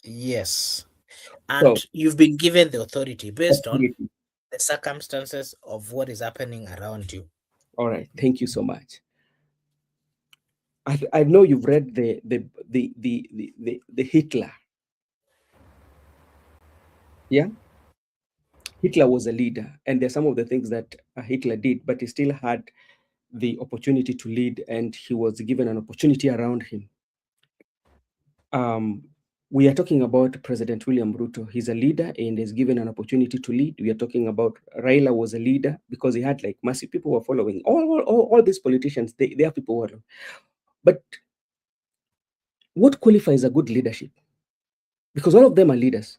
yes, So and you've been given the authority based on authority. the circumstances of what is happening around you. All right, thank you so much. I know you've read the Hitler. Yeah, Hitler was a leader, and there's some of the things that Hitler did, but he still had the opportunity to lead, and he was given an opportunity around him. Um, we are talking about President William Ruto. He's a leader and is given an opportunity to lead. We are talking about Raila was a leader because he had like massive people who were following. All these politicians, they have people who are. But what qualifies a good leadership? Because all of them are leaders.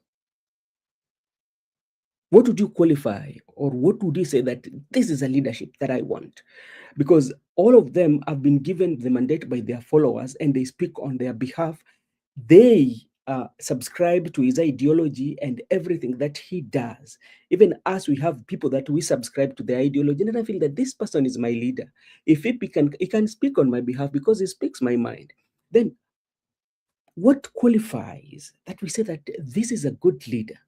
What would you qualify, or what would you say that this is a leadership that I want? Because all of them have been given the mandate by their followers and they speak on their behalf. They subscribe to his ideology and everything that he does. Even us, we have people that we subscribe to their ideology, and I feel that this person is my leader. If he can speak on my behalf because he speaks my mind, then what qualifies that we say that this is a good leader?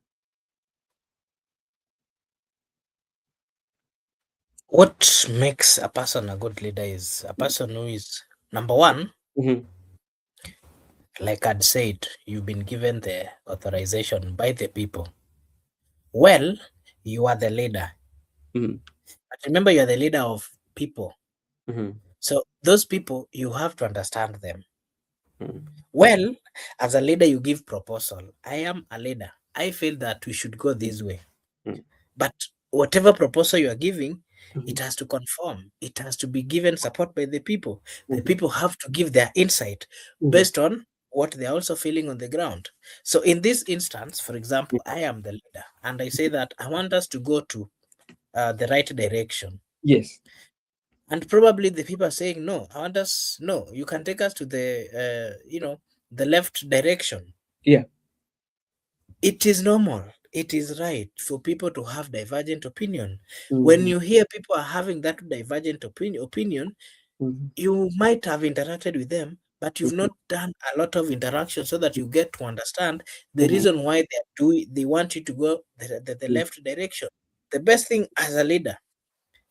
What makes a person a good leader is a person who is, number one, Mm-hmm. like I'd said, you've been given the authorization by the people. Well, you are the leader. Mm-hmm. But remember, you're the leader of people. Mm-hmm. So those people, you have to understand them. Mm-hmm. Well, as a leader, you give proposal. I am a leader. I feel that we should go this way. Mm-hmm. But whatever proposal you are giving, Mm-hmm. it has to conform. It has to be given support by the people. The Mm-hmm. people have to give their insight Mm-hmm. based on what they're also feeling on the ground. So in this instance, for example, I am the leader and I say that I want us to go to the right direction. Yes. And probably the people are saying, no, I want us, no, you can take us to the, the left direction. Yeah. It is normal. It is right for people to have divergent opinion. When Mm-hmm. you hear people are having that divergent opinion, Mm-hmm. you might have interacted with them, but you've Mm-hmm. not done a lot of interaction so that you get to understand the Mm-hmm. reason why they want you to go the left direction. The best thing as a leader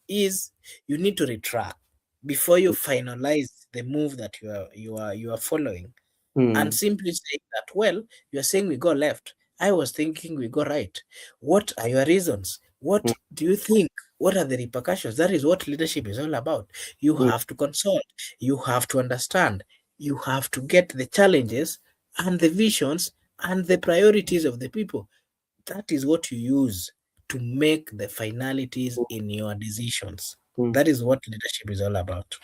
is you need to retract before you finalize the move that you are following, and Mm-hmm. simply saying that, well, you're saying we go left. I was thinking we go right. What are your reasons? What do you think? What are the repercussions? That is what leadership is all about. You Mm-hmm. have to consult, you have to understand, you have to get the challenges and the visions and the priorities of the people. That is what you use to make the finalities in your decisions. Mm-hmm. That is what leadership is all about.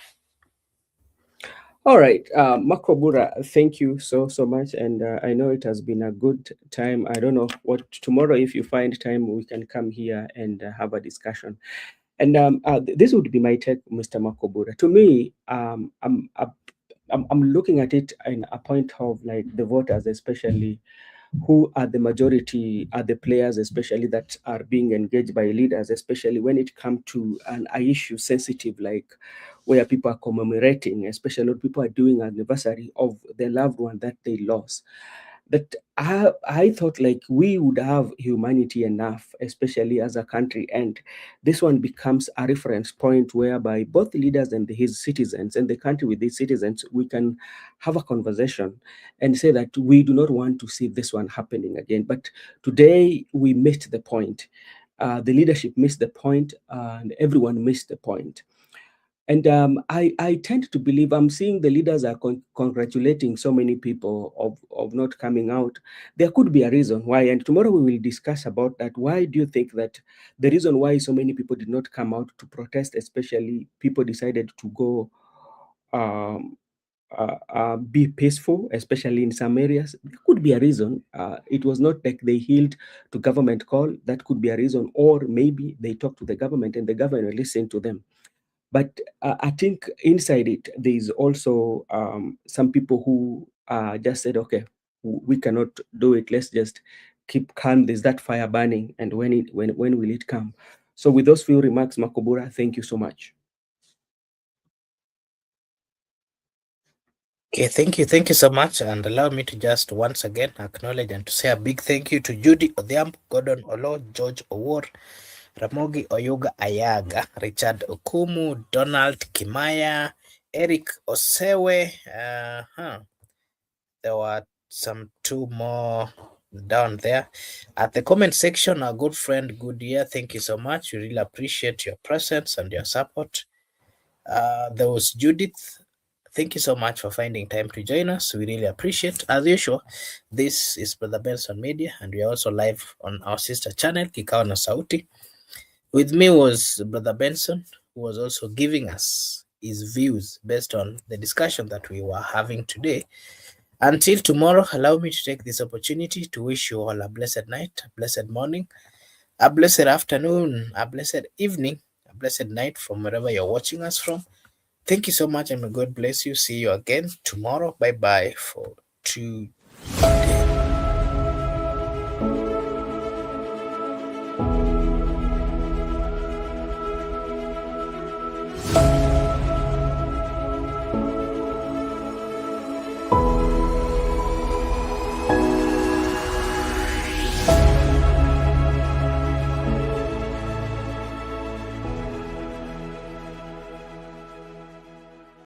All right, Makrobura, thank you so much, and I know it has been a good time. I don't know what tomorrow, if you find time, we can come here and have a discussion. And this would be my take, Mr. Makrobura. To me, I'm looking at it in a point of like the voters, especially who are the majority, are the players, especially that are being engaged by leaders, especially when it comes to an issue sensitive like where people are commemorating, especially when people are doing an anniversary of the loved one that they lost. That I thought like we would have humanity enough, especially as a country, and this one becomes a reference point whereby both leaders and his citizens and the country with its citizens, we can have a conversation and say that we do not want to see this one happening again. But today we missed the point. The leadership missed the point, and everyone missed the point. And I tend to believe I'm seeing the leaders are congratulating so many people of not coming out. There could be a reason why, and tomorrow we will discuss about that. Why do you think that the reason why so many people did not come out to protest, especially people decided to go um, be peaceful, especially in some areas? There could be a reason. It was not like they healed to government call. That could be a reason, or maybe they talked to the government and the government listened to them. But I think inside it, there is also some people who just said, okay, we cannot do it. Let's just keep calm. There's that fire burning. And when will it come? So with those few remarks, Makobura, thank you so much. Okay, thank you so much, and allow me to just once again acknowledge and to say a big thank you to Judy Odhiambo, Gordon Olo, George Owor, Ramogi Oyuga Ayaga, Richard Okumu, Donald Kimaya, Eric Osewe. There were some two more down there. At the comment section, our good friend Goodyear, thank you so much. We really appreciate your presence and your support. There was Judith. Thank you so much for finding time to join us. We really appreciate. As usual, this is Brother Benson Media, and we are also live on our sister channel, Kikao na Sauti. With me was Brother Benson, who was also giving us his views based on the discussion that we were having today. Until tomorrow, allow me to take this opportunity to wish you all a blessed night, a blessed morning, a blessed afternoon, a blessed evening, a blessed night from wherever you're watching us from. Thank you so much, and may God bless you. See you again tomorrow. Bye bye for today.